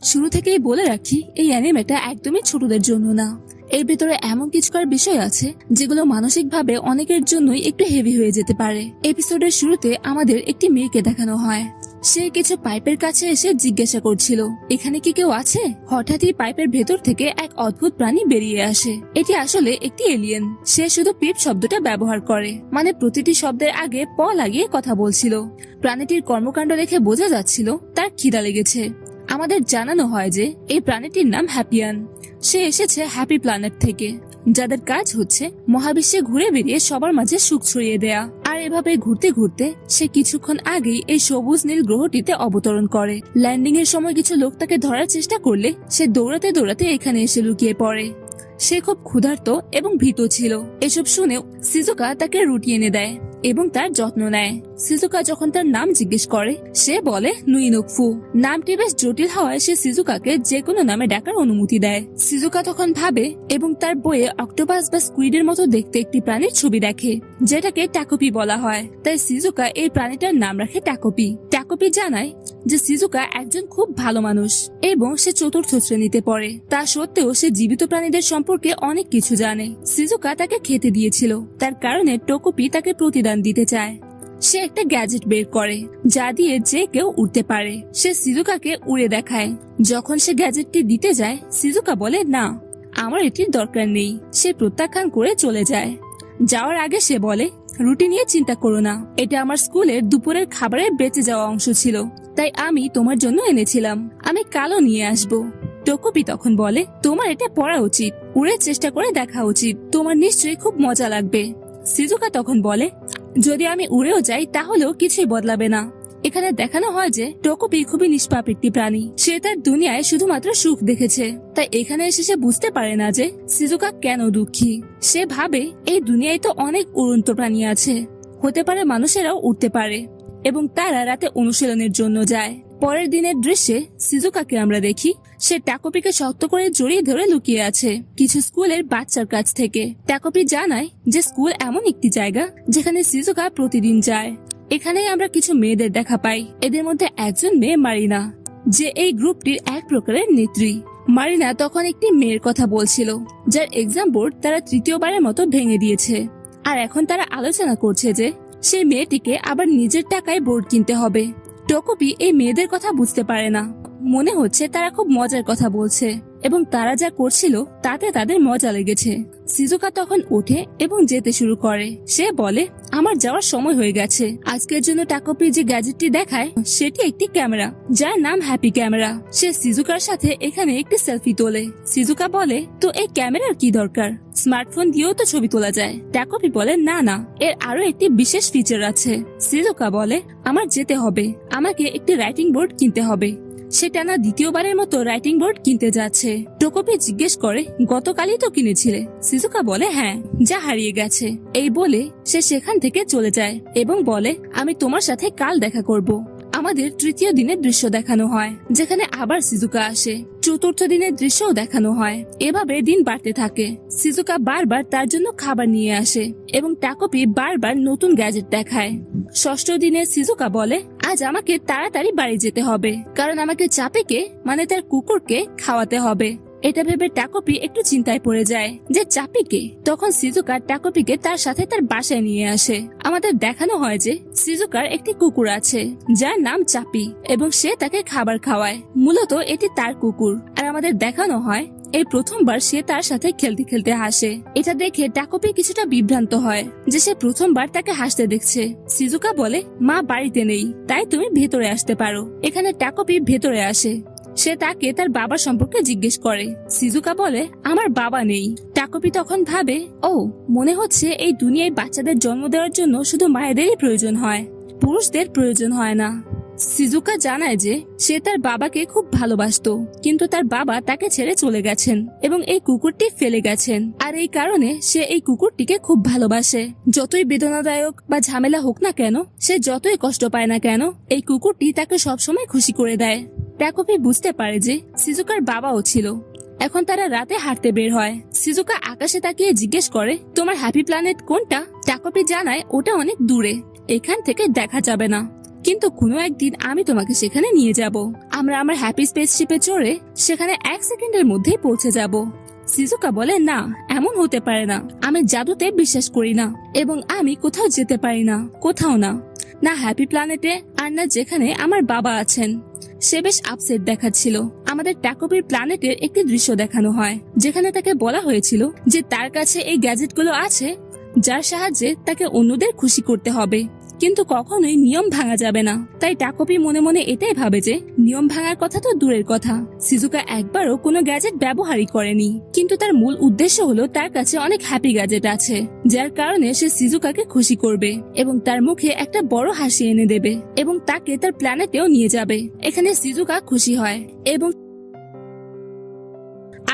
শুরু থেকেই বলে রাখি, এই অ্যানিমেটা একদমই ছোটদের জন্য না। এর ভিতরে এমন কিছুকার বিষয় আছে যেগুলো মানসিকভাবে অনেকের জন্যই একটু হেভি হয়ে যেতে পারে। এপিসোডের শুরুতে আমাদের একটি মেয়েকে দেখানো হয়। সে কিছু পাইপের কাছে এসে জিজ্ঞাসা করছিল, এখানে কি কেউ আছে? হঠাৎই পাইপের ভেতর থেকে এক অদ্ভুত প্রাণী বেরিয়ে আসে। এটি আসলে একটি এলিয়েন। সে শুধু পিপ শব্দটা ব্যবহার করে, মানে প্রতিটি শব্দের আগে প লাগিয়ে কথা বলছিল। প্রাণীটির কর্মকাণ্ড দেখে বোঝা যাচ্ছিল তার খিদা লেগেছে। আমাদের জানানো হয় যে এই প্রাণীটির নাম হ্যাপিয়ান। সে এসেছে হ্যাপি প্ল্যানেট থেকে, যাদের কাজ হচ্ছে মহাবিশ্বে ঘুরে বেরিয়ে সবার মাঝে সুখ ছড়িয়ে দেয়া। আর এভাবে ঘুরতে ঘুরতে সে কিছুক্ষণ আগেই এই সবুজ নীল গ্রহটিতে অবতরণ করে। ল্যান্ডিং এর সময় কিছু লোক তাকে ধরার চেষ্টা করলে সে দৌড়াতে দৌড়াতে এখানে এসে লুকিয়ে পড়ে। সে খুব ক্ষুধার্ত এবং ভীত ছিল। এসব শুনে সিজুকা তাকে রুটি এনে দেয় এবং তার যত্ন নেয়। সিজুকা যখন তার নাম জিজ্ঞেস করে সে বলে নুইনুকফু। নামটি বেশ জটিল হওয়ায় সে সিজুকাকে যে কোনো নামে ডাকার অনুমতি দেয়। সিজুকা তখন ভাবে এবং তার বইয়ে অক্টোপাস বা স্কুইডের মতো দেখতে একটি প্রাণীর ছবি দেখে, যেটাকে টাকোপি বলা হয়। তাই সিজুকা এই প্রাণীটার নাম রাখে টাকোপি। টাকোপি জানায় যে সিজুকা একজন খুব ভালো মানুষ এবং সে চতুর্থ শ্রেণীতে পড়ে। তা সত্ত্বেও সে জীবিত প্রাণীদের সম্পর্কে অনেক কিছু জানে। সিজুকা তাকে খেতে দিয়েছিল, তার কারণে টাকোপি তাকে প্রতিদান দিতে চায়। সে একটা গ্যাজেট বের করে যা দিয়ে যে কেউ উড়তে পারে। সে সিজুকাকে উড়ে দেখায়। যখন সে গ্যাজেটটি দিতে যায়, সিজুকা বলে না, আমার এটির দরকার নেই। সে প্রত্যাখ্যান করে চলে যায়। যাওয়ার আগে সে বলে, রুটি নিয়ে চিন্তা করো না, এটা আমার স্কুলের দুপুরের খাবারের বেঁচে যাওয়া অংশ ছিল, তাই আমি তোমার জন্য এনেছিলাম। আমি কালও নিয়ে আসবো। টাকোপি তখন বলে, তোমার এটা পড়া উচিত, উড়ে চেষ্টা করে দেখা উচিত, তোমার নিশ্চয়ই খুব মজা লাগবে। সিজুকা তখন বলে, যদি আমি উড়েও যাই তাহলেও কিছুই বদলাবে না। এখানে দেখানো হয় যে টাকোপি খুবই নিষ্পাপ একটি প্রাণী। সে তার দুনিয়ায় শুধুমাত্র সুখ দেখেছে, তাই এখানে এসে সে বুঝতে পারে না যে সিজুকা কেন দুঃখী। সে ভাবে এই দুনিয়ায় তো অনেক উড়ন্ত প্রাণী আছে, হতে পারে মানুষেরাও উঠতে পারে, এবং তারা রাতে অনুশীলনের জন্য যায়। পরের দিনের দৃশ্যে সিজুকাকে আমরা দেখি সে টাকোপিকে শক্ত করে জড়িয়ে ধরে লুকিয়ে আছে কিছু স্কুলের বাচ্চার কাছ থেকে। টাকোপি জানায় যে স্কুল এমন একটি জায়গা যেখানে সিজুকা প্রতিদিন যায়। এখানেই আমরা কিছু মেয়েদের দেখা পাই। এদের মধ্যে একজন মেয়ে মারিনা, যে এই গ্রুপটির এক প্রকারের নেত্রী। মারিনা তখন একটি মেয়ের কথা বলছিল যার এক্সাম বোর্ড তারা তৃতীয়বারের মতো ভেঙে দিয়েছে। আর এখন তারা আলোচনা করছে যে সেই মেয়েটিকে আবার নিজের টাকায় বোর্ড কিনতে হবে। টাকোপি এই মেয়েদের কথা বুঝতে পারে না, মনে হচ্ছে তারা খুব মজার কথা বলছে এবং তারা যা করছিল তাতে তাদের মজা লেগেছে। সিজুকা তখন ওঠে এবং যেতে শুরু করে। সে বলে, আমার যাওয়ার সময় হয়ে গেছে। আজকের জন্য টাকোপি যে গ্যাজেটটি দেখায় সেটি একটি ক্যামেরা, যার নাম হ্যাপি ক্যামেরা। সে সিজুকার সাথে এখানে একটি সেলফি তোলে। সিজুকা বলে, তো এই ক্যামেরার কি দরকার? স্মার্টফোন দিয়েও তো ছবি তোলা যায়। টাকোপি বলে, না না, এর আরো একটি বিশেষ ফিচার আছে। সিজুকা বলে, আমার যেতে হবে, আমাকে একটি রাইটিং বোর্ড কিনতে হবে। সে টানা দ্বিতীয়বারের মতো রাইটিং বোর্ড কিনতে যাচ্ছে। টাকোপি জিজ্ঞেস করে, গতকালই তো কিনেছিলে? সিজুকা বলে, হ্যাঁ, যা হারিয়ে গেছে। এই বলে সে সেখান থেকে চলে যায় এবং বলে, আমি তোমার সাথে কাল দেখা করব। আমাদের তৃতীয় দিনের দৃশ্য দেখানো হয়, যেখানে আবার সিজুকা আসে। চতুর্থ দিনের দৃশ্যও দেখানো হয়। এভাবে দিন বাড়তে থাকে। সিজুকা বারবার তার জন্য খাবার নিয়ে আসে এবং টাকোপি বারবার নতুন গ্যাজেট দেখায়। ষষ্ঠ দিনে সিজুকা বলে, আজ আমাকে তাড়াতাড়ি বাড়ি যেতে হবে, কারণ আমাকে চাপেকে মানে তার কুকুরকে খাওয়াতে হবে। এটা ভেবে টাকোপি একটু চিন্তায় পড়ে যায় যে চাপিকে। তখন সিজুকা টাকোপিকে তার সাথে তার বাসায় নিয়ে আসে। আমাদের দেখানো হয় যে সিজুকার একটি কুকুর আছে যার নাম চাপি এবং সে তাকে খাবার খাওয়ায়। মূলত এটি তার কুকুর। আর আমাদের দেখানো হয় এই প্রথমবার সে তার সাথে খেলতে খেলতে হাসে। এটা দেখে টাকোপি কিছুটা বিভ্রান্ত হয় যে সে প্রথমবার তাকে হাসতে দেখছে। সিজুকা বলে, মা বাড়িতে নেই, তাই তুমি ভেতরে আসতে পারো। এখানে টাকোপি ভেতরে আসে। সে তাকে তার বাবা সম্পর্কে জিজ্ঞেস করে। সিজুকা বলে, আমার বাবা নেই। টাকোপি তখন ভাবে, ও মনে হচ্ছে এই দুনিয়ায় বাচ্চাদের জন্ম দেওয়ার জন্য শুধু মায়েদেরই প্রয়োজন হয়, পুরুষদের প্রয়োজন হয় না। সিজুকা জানায় যে সে তার বাবাকে খুব ভালোবাসতো, কিন্তু তার বাবা তাকে ছেড়ে চলে গেছেন এবং এই কুকুরটি ফেলে গেছেন। আর এই কারণে সে এই কুকুরটিকে খুব ভালোবাসে। যতই বেদনাদায়ক বা ঝামেলা হোক না কেন, সে যতই কষ্ট পায় না কেন, এই কুকুরটি তাকে সবসময় খুশি করে দেয়। টাকোপি বুঝতে পারে যে সিজুকার বাবাও ছিল। এখন তারা রাতে হাঁটতে বের হয়। সিজুকা আকাশে তাকিয়ে জিজ্ঞেস করে, তোমার হ্যাপি প্ল্যানেট কোনটা? টাকোপি জানায় ওটা অনেক দূরে, এখান থেকে দেখা যাবে না। কিন্তু কোনো একদিন আমি তোমাকে সেখানে নিয়ে যাব। আমরা আমার হ্যাপি স্পেসশিপে চড়ে সেখানে 1 সেকেন্ডের মধ্যেই পৌঁছে যাব। শিজুকা বলে, না, এমন হতে পারে না। আমি জাদুতে বিশ্বাস করি না এবং আমি কোথাও যেতে পারি না, কোথাও না, না হ্যাপি প্ল্যানেটে আর না যেখানে আমার বাবা আছেন। সে বেশ আপসেট দেখাচ্ছিল। আমাদের ট্যাকোপির প্ল্যানেটের একটি দৃশ্য দেখানো হয় যেখানে তাকে বলা হয়েছিল যে তার কাছে এই গ্যাজেটগুলো আছে যার সাহায্যে তাকে অন্যদের খুশি করতে হবে, কিন্তু কখনোই নিয়ম ভাঙা যাবে না। তাই টাকোপি মনে মনে এটাই ভাবে যে নিয়ম ভাঙার কথা তো দূরের কথা, শিজুকা একবারও কোনো গ্যাজেট ব্যবহারই করেনি। কিন্তু তার মূল উদ্দেশ্য হলো তার কাছে অনেক হ্যাপি গ্যাজেট আছে যার কারণে সে শিজুকাকে খুশি করবে এবং তার মুখে একটা বড় হাসি এনে দেবে এবং তাকে তার প্ল্যানেটেও নিয়ে যাবে। এখানে শিজুকা খুশি হয় এবং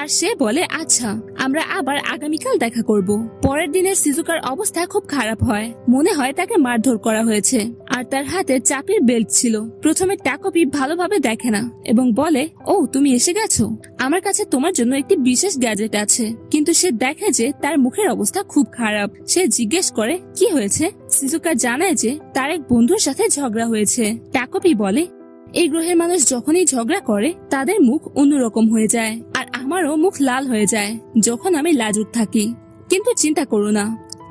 আর সে বলে, আচ্ছা, আমরা আবার আগামীকাল দেখা করব। পরের দিনের শিজুকার অবস্থা খুব খারাপ হয়। মনে হয় তাকে মারধর করা হয়েছে আর তার হাতে চাপির বেল্ট ছিল। প্রথমে টাকোপি ভালোভাবে দেখে না এবং বলে, ও তুমি এসে গেছো, আমার কাছে তোমার জন্য একটি বিশেষ গ্যাজেট আছে। কিন্তু সে দেখে যে তার মুখের অবস্থা খুব খারাপ। সে জিজ্ঞেস করে, কি হয়েছে? শিজুকা জানায় যে তার এক বন্ধুর সাথে ঝগড়া হয়েছে। টাকোপি বলে, এই গ্রহের মানুষ যখনই ঝগড়া করে তাদের মুখ অন্যরকম হয়ে যায় আর আমারও মুখ লাল হয়ে যায় যখন আমি লাজুক থাকি। কিন্তু চিন্তা করো না,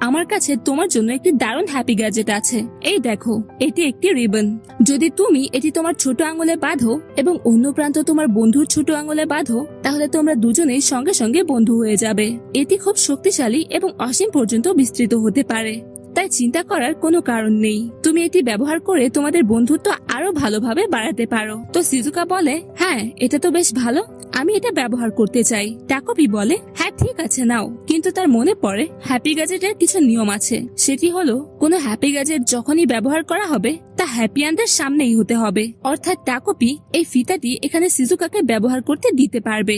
আমার কাছে তোমার জন্য একটি দারুণ হ্যাপি গ্যাজেট আছে। এই দেখো, এটি একটি রিবন। যদি তুমি এটি তোমার ছোট আঙুলে বাঁধো এবং অন্য প্রান্ত তোমার বন্ধুর ছোট আঙুলে বাঁধো, তাহলে তোমরা দুজনেই সঙ্গে সঙ্গে বন্ধু হয়ে যাবে। এটি খুব শক্তিশালী এবং অসীম পর্যন্ত বিস্তৃত হতে পারে, তাই চিন্তা করার কোনো কারণ নেই। তুমি এটি ব্যবহার করে তোমাদের বন্ধুত্ব আরো ভালোভাবে বাড়াতে পারো। তো শিজুকা বলে, হ্যাঁ, এটা তো বেশ ভালো, আমি এটা ব্যবহার করতে চাই। টাকোপি বলে, হ্যাঁ ঠিক আছে, নাও। কিন্তু তার মনে পড়ে হ্যাপি গ্যাজেটের কিছু নিয়ম আছে। সেটি হলো, কোনো হ্যাপি গ্যাজেট যখনই ব্যবহার করা হবে তা হ্যাপি অ্যান্ডের সামনেই হতে হবে। অর্থাৎ টাকোপি এই ফিতাটি এখানে শিজুকাকে ব্যবহার করতে দিতে পারবে,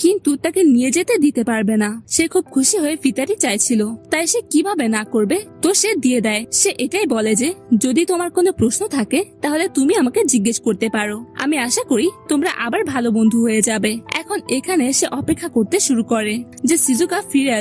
কিন্তু তাকে নিয়ে যেতে দিতে পারবে না। সে খুব খুশি হয়ে ফিতাটি চাইছিল, তাই সে কিভাবে না করবে, তো সে দিয়ে দেয়। সে এটাই বলে যে যদি তোমার কোনো প্রশ্ন থাকে তাহলে তুমি আমাকে জিজ্ঞেস করতে পারো। আমি আশা করি তোমরা আবার ভালো বন্ধু হয়ে যাবে। এখন এখানে সে অপেক্ষা করতে শুরু করে যে শিজুকা ফিরে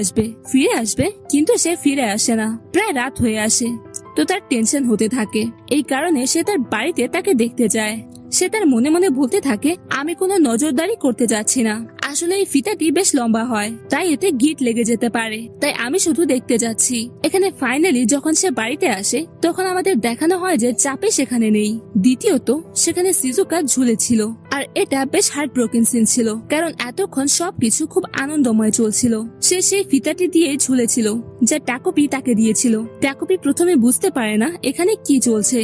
আসবে, কিন্তু সে ফিরে আসে না। প্রায় রাত হয়ে আসে, তো তার টেনশন হতে থাকে। এই কারণে সে তার বাড়িতে তাকে দেখতে যায়। সে তার মনে মনে বলতে থাকে, আমি কোনো নজরদারি করতে যাচ্ছি না। আসলে এই ফিতাটি বেশ লম্বা হয়, তাই এতে গিট লেগে যেতে পারে, তাই আমি শুধু দেখতে যাচ্ছি। এখানে ফাইনালি যখন সে বাড়িতে আসে তখন আমাদের দেখানো হয় যে চাপে সেখানে নেই। দ্বিতীয়ত, সেখানে শিজুকা ঝুলেছিল আর এটা বেশ হার্ট ব্রোকেন সিন ছিল, কারণ এতক্ষণ সবকিছু খুব আনন্দময় চলছিল। সে সেই ফিতাটি দিয়ে ঝুলেছিল যা টাকোপি তাকে দিয়েছিল। টাকোপি প্রথমে বুঝতে পারে না এখানে কি চলছে।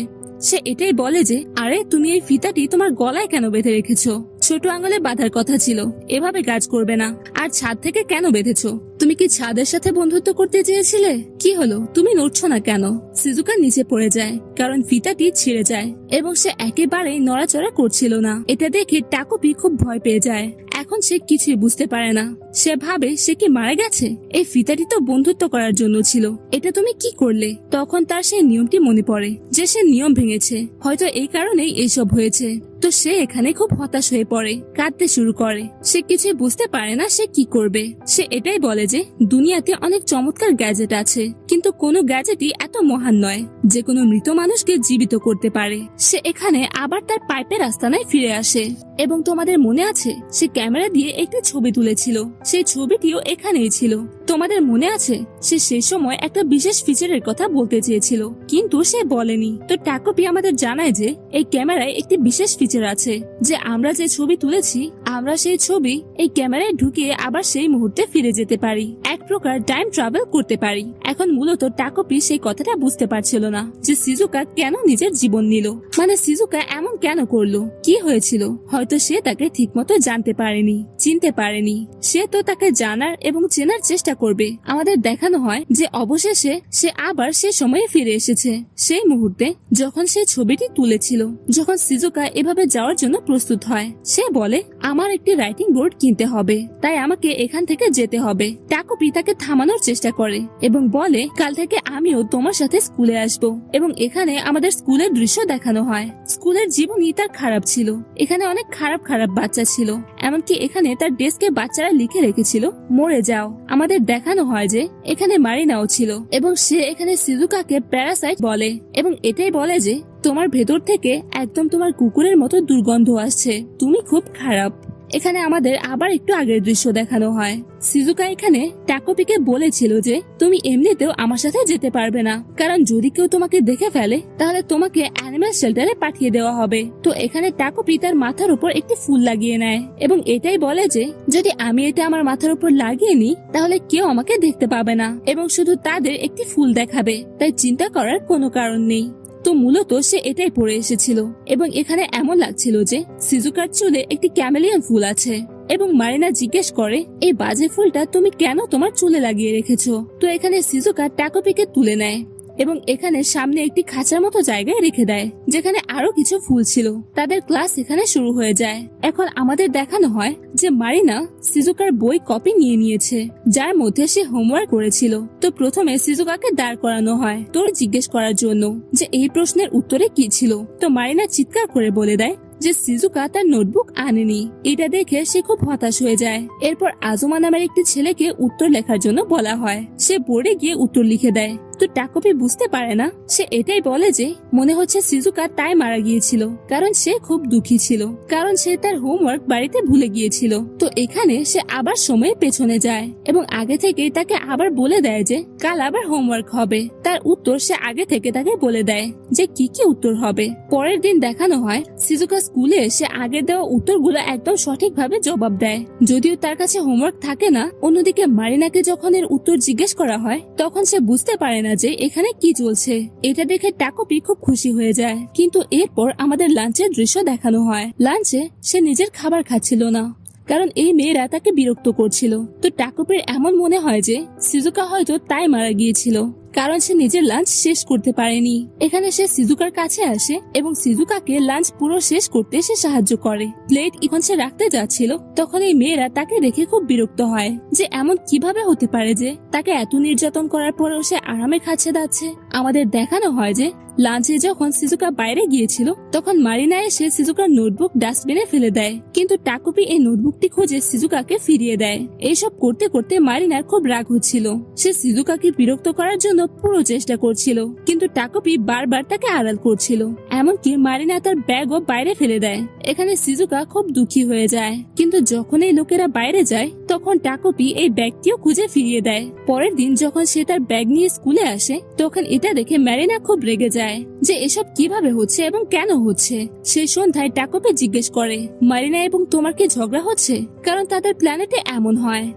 সে এটাই বলে যে, আরে তুমি এই ফিতাটি তোমার গলায় কেন বেঁধে রেখেছো? ছোট আঙুলে বাঁধার কথা ছিল, এভাবে কাজ করবে না। আর ছাদ থেকে কেন বেঁধেছো? তুমি কি ছাদের সাথে বন্ধুত্ব করতে চেয়েছিলে? কি হলো, তুমি নড়ছো না কেন? শিজুকা নিচে পড়ে যায় কারণ ফিতাটি ছিঁড়ে যায় এবং সে একেবারেই নড়াচড়া করছিল না। এটা দেখে টাকোপি খুব ভয় পেয়ে যায়। এখন সে কিছুই বুঝতে পারে না। সে ভাবে সে কি মারা গেছে? এই ফিতাটি তো বন্ধুত্ব করার জন্য ছিল, এটা তুমি কি করলে? তখন তার সেই নিয়মটি মনে পড়ে যে সে নিয়ম ভেঙেছে, হয়তো এই কারণেই এইসব হয়েছে। তো সে এখানে খুব হতাশ হয়ে পড়ে, কাঁদতে শুরু করে। সে কিছু বুঝতে পারে না সে কি করবে। সে এটাই বলে যে দুনিয়াতে অনেক চমৎকার গ্যাজেট আছে, কিন্তু কোনো গ্যাজেটই এত মহান নয় যে কোনো মৃত মানুষকে জীবিত করতে পারে। সে এখানে আবার তার পাইপের আস্তানায় ফিরে আসে এবং তোমাদের মনে আছে সে ক্যামেরা দিয়ে একটি ছবি তুলেছিল, সেই ছবিটিও এখানেই ছিল। তোমাদের মনে আছে সে সেই সময় একটা বিশেষ ফিচারের কথা বলতে চেয়েছিল কিন্তু সে বলেনি। তো টাকোপি আমাদের জানায় যে এই ক্যামেরায় একটি বিশেষ ফিচার আছে যে আমরা যে ছবি তুলেছি আমরা সেই ছবি এই ক্যামেরায় ঢুকিয়ে আবার সেই মুহূর্তে ফিরে যেতে পারি, এক প্রকার টাইম ট্রাভেল করতে পারি। এখন মূলত টাকোপি সেই কথাটা বুঝতে পারছিল না যে শিজুকা কেন নিজের জীবন নিল, মানে শিজুকা এমন কেন করলো, কি হয়েছিল। হয়তো সে তাকে ঠিকমতো জানতে পারেনি, চিনতে পারেনি। সে তো তাকে জানার এবং চেনার চেষ্টা করবে। আমাদের দেখানো হয় যে অবশেষে সে আবার সে সময়ে ফিরে এসেছে, সেই মুহূর্তে যখন সে ছবিটি তুলেছিল। যখন শিজুকা এভাবে যাওয়ার জন্য প্রস্তুত হয়, সে বলে আমার একটি রাইটিং বোর্ড কিনতে হবে, তাই আমাকে এখান থেকে যেতে হবে। টাকোপি তাকে থামানোর চেষ্টা করে এবং বলে কাল থেকে আমিও তোমার সাথে স্কুলে আসব। এবং এখানে আমাদের স্কুলের দৃশ্য দেখানো হয়। স্কুলের জীবনই তার খারাপ ছিল, এখানে অনেক খারাপ খারাপ বাচ্চা ছিল, এমনকি এখানে তার ডেস্কে বাচ্চারা লিখে রেখেছিল মরে যাও। আমাদের দেখানো হয় যে এখানে মারিনাও ছিল এবং সে এখানে সিজুকাকে প্যারাসাইট বলে এবং এটাই বলে যে তোমার ভেতর থেকে একদম তোমার কুকুরের মতো দুর্গন্ধ আসছে, তুমি খুব খারাপ। এখানে আমাদের আবার একটু আগের দৃশ্য দেখানো হয়। সিজুকা এখানে টাকোপিকে বলেছিল যে তুমি এমনিতেও আমার সাথে যেতে পারবে না, কারণ যদি কেউ তোমাকে দেখে ফেলে তাহলে তোমাকে অ্যানিমাল শেল্টারে পাঠিয়ে দেওয়া হবে। তো এখানে টাকোপি তার মাথার উপর একটি ফুল লাগিয়ে নেয় এবং এটাই বলে যে যদি আমি এটা আমার মাথার উপর লাগিয়ে নিই তাহলে কেউ আমাকে দেখতে পাবে না এবং শুধু তাদের একটি ফুল দেখাবে, তাই চিন্তা করার কোনো কারণ নেই। তো মূলত সে এটাই পরে এসেছিল এবং এখানে এমন লাগছিল যে সিজুকার চুলে একটি ক্যামেলিয়ন ফুল আছে এবং মারিনা জিজ্ঞেস করে এই বাজে ফুলটা তুমি কেন তোমার চুলে লাগিয়ে রেখেছো। তো এখানে সিজুকা টাকোপিকে তুলে নেয় এবং এখানে সামনে একটি খাঁচার মতো জায়গায় রেখে দেয় যেখানে আরো কিছু ফুল ছিল। তাদের ক্লাস এখানে শুরু হয়ে যায়। এখন আমাদের দেখানো হয় যে মারিনা সিজুকার বই কপি নিয়ে নিয়েছে যার মধ্যে সে হোমওয়ার্ক করেছিল। তো প্রথমে সিজুকাকে দাঁড় করানো হয় তোর জিজ্ঞেস করার জন্য যে এই প্রশ্নের উত্তরে কি ছিল। তো মারিনা চিৎকার করে বলে দেয় যে সিজুকা তার নোটবুক আনেনি। এটা দেখে সে খুব হতাশ হয়ে যায়। এরপর আজুমা নামের একটি ছেলেকে উত্তর লেখার জন্য বলা হয়। সে বোর্ডে গিয়ে উত্তর লিখে দেয়। তো টাকোপি বুঝতে পারে না, সে এটাই বলে যে মনে হচ্ছে সিজুকা তাই মারা গিয়েছিল কারণ সে খুব দুঃখী ছিল, কারণ সে তার হোমওয়ার্ক বাড়িতে ভুলে গিয়েছিল। তো এখানে সে আবার সময়ের পেছনে যায় এবং আগে থেকে তাকে আবার বলে দেয় যে কাল আবার হোমওয়ার্ক হবে। তার উত্তর সে আগে থেকে তাকে বলে দেয় যে কি কি উত্তর হবে। পরের দিন দেখানো হয় সিজুকা স্কুলে এসে আগে দেওয়া উত্তরগুলো একদম সঠিকভাবে জবাব দেয়, যদিও তার কাছে হোমওয়ার্ক থাকে না। অন্যদিকে মারিনাকে যখন এর উত্তর জিজ্ঞেস করা হয় তখন সে বুঝতে পারে না যে এখানে কি চলছে। এটা দেখে টাকোপি খুব খুশি হয়ে যায়। কিন্তু এরপর আমাদের লাঞ্চের দৃশ্য দেখানো হয়। লাঞ্চে সে নিজের খাবার খাচ্ছিল না কারণ এই মেয়েরা তাকে বিরক্ত করছিল। তো টাকোপির এমন মনে হয় যে সিজুকা হয়তো তাই মারা গিয়েছিল কারণ সে নিজের লাঞ্চ শেষ করতে পারেনি। এখানে সে সিজুকার কাছে আসে এবং সিজুকাকে লাঞ্চ পুরো শেষ করতে সে সাহায্য করে। প্লেট এখন সে রাখতে যাচ্ছিল তখন এই মেয়েরা তাকে দেখে খুব বিরক্ত হয় যে এমন কিভাবে হতে পারে যে তাকে এত নির্যাতন করার পরেও সে আরামে খাচ্ছে যাচ্ছে। আমাদের দেখানো হয় যে লাঞ্চে যখন সিজুকা বাইরে গিয়েছিল তখন মারিনা এসে সিজুকার নোটবুক ডাস্টবিনে ফেলে দেয়, কিন্তু টাকোপি এই নোটবুকটি খুঁজে সিজুকাকে ফিরিয়ে দেয়। এইসব করতে করতে মারিনার খুব রাগ হচ্ছিল। সে সিজুকাকে বিরক্ত করার জন্য পুরো চেষ্টা করছিল, কিন্তু টাকোপি বারবার তাকে আড়াল করছিল। এমনকি মারিনা তার ব্যাগও বাইরে ফেলে দেয়। এখানে সিজুকা খুব দুঃখী হয়ে যায়, কিন্তু যখন এই লোকেরা বাইরে যায় তখন টাকোপি এই ব্যাগটিও খুঁজে ফিরিয়ে দেয়। পরের দিন যখন সে তার ব্যাগ নিয়ে স্কুলে আসে তখন এটা দেখে মারিনা খুব রেগে যায় যে এসব কিভাবে হচ্ছে এবং কেন হচ্ছে। সেই সন্ধ্যায় টাকোপি জিজ্ঞেস করে মারিনা এবং তোমার কি ঝগড়া হচ্ছে, কারণ তাদের প্ল্যানেটে এমন হয়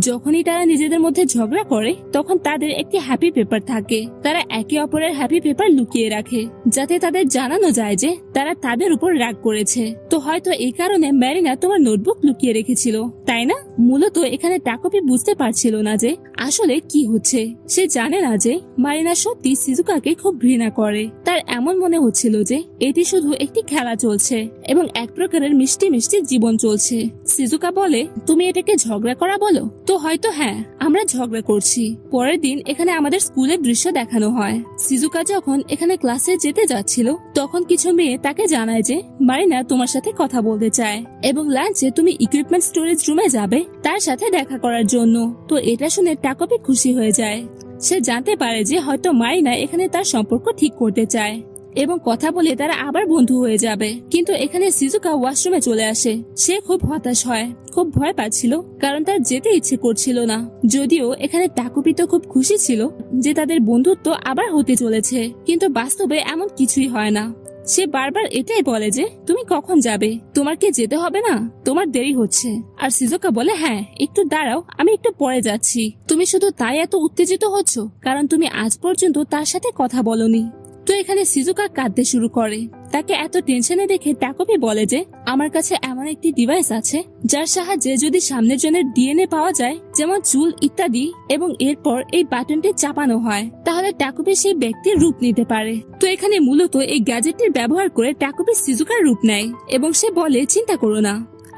যখনই তারা নিজেদের মধ্যে ঝগড়া করে তখন তাদের একটি হ্যাপি পেপার থাকে। তারা একে অপরের হ্যাপি পেপার লুকিয়ে রাখে যাতে তাদের জানানো যায় যে তারা তাদের উপর রাগ করেছে। তো হয়তো এই কারণে ম্যারিনা তোমার নোটবুক লুকিয়ে রেখেছিল, তাই না? মূলত এখানে টাকোপি বুঝতে পারছিল না যে আসলে কি হচ্ছে। সে জানে না যে মারিনা সত্যি সিজুকাকে খুব ঘৃণা করে। তার এমন মনে হচ্ছিল যে এটি শুধু একটি খেলা চলছে এবং এক প্রকারের মিষ্টি মিষ্টি জীবন চলছে। সিজুকা বলে তুমি এটাকে ঝগড়া করা বলো? তো হয়তো হ্যাঁ, আমরা ঝগড়া করছি। পরের দিন এখানে আমাদের স্কুলের দৃশ্য দেখানো হয়। সিজুকা যখন এখানে ক্লাসে যেতে যাচ্ছিল তখন কিছু মেয়ে তাকে জানায় যে মারিনা তোমার সাথে কথা বলতে চায় এবং লাঞ্চে তুমি ইকুইপমেন্ট স্টোরেজ রুমে যাবে তার সাথে দেখা করার জন্য। তো এটা শুনে টাকোপি খুশি হয়ে যায়। সে জানতে পারে যে হয়তো মারিনা এখানে তার সম্পর্ক ঠিক করতে চায় এবং কথা বলে তারা আবার বন্ধু হয়ে যাবে। কিন্তু এখানে সিজুকা ওয়াশরুমে চলে আসে। সে খুব হতাশ হয়, খুব ভয় পাচ্ছিল কারণ তার যেতে ইচ্ছে করছিল না। যদিও এখানে টাকোপি তো খুব খুশি ছিল যে তাদের বন্ধুত্ব আবার হতে চলেছে, কিন্তু বাস্তবে এমন কিছুই হয় না। সে বারবার এটাই বলে যে তুমি কখন যাবে, তোমার কি যেতে হবে না, তোমার দেরি হচ্ছে। আর সিজুকা বলে হ্যাঁ একটু দাঁড়াও, আমি একটু পরে যাচ্ছি। তুমি শুধু তাই এত উত্তেজিত হচ্ছ কারণ তুমি আজ পর্যন্ত তার সাথে কথা বলনি। তো এখানে সিজুকা কাঁদতে শুরু করে। তাকে এত টেনশনে দেখে টাকোপি বলে যে আমার কাছে এমন একটি ডিভাইস আছে যার সাহায্যে যদি সামনের জনের ডিএনএ পাওয়া যায় যেমন চুল ইত্যাদি এবং এরপর এই বাটনটি চাপানো হয় তাহলে টাকোপি সেই ব্যক্তির রূপ নিতে পারে। তো এখানে মূলত এই গ্যাজেটটির ব্যবহার করে টাকোপি সিজুকার রূপ নেয় এবং সে বলে চিন্তা করো না,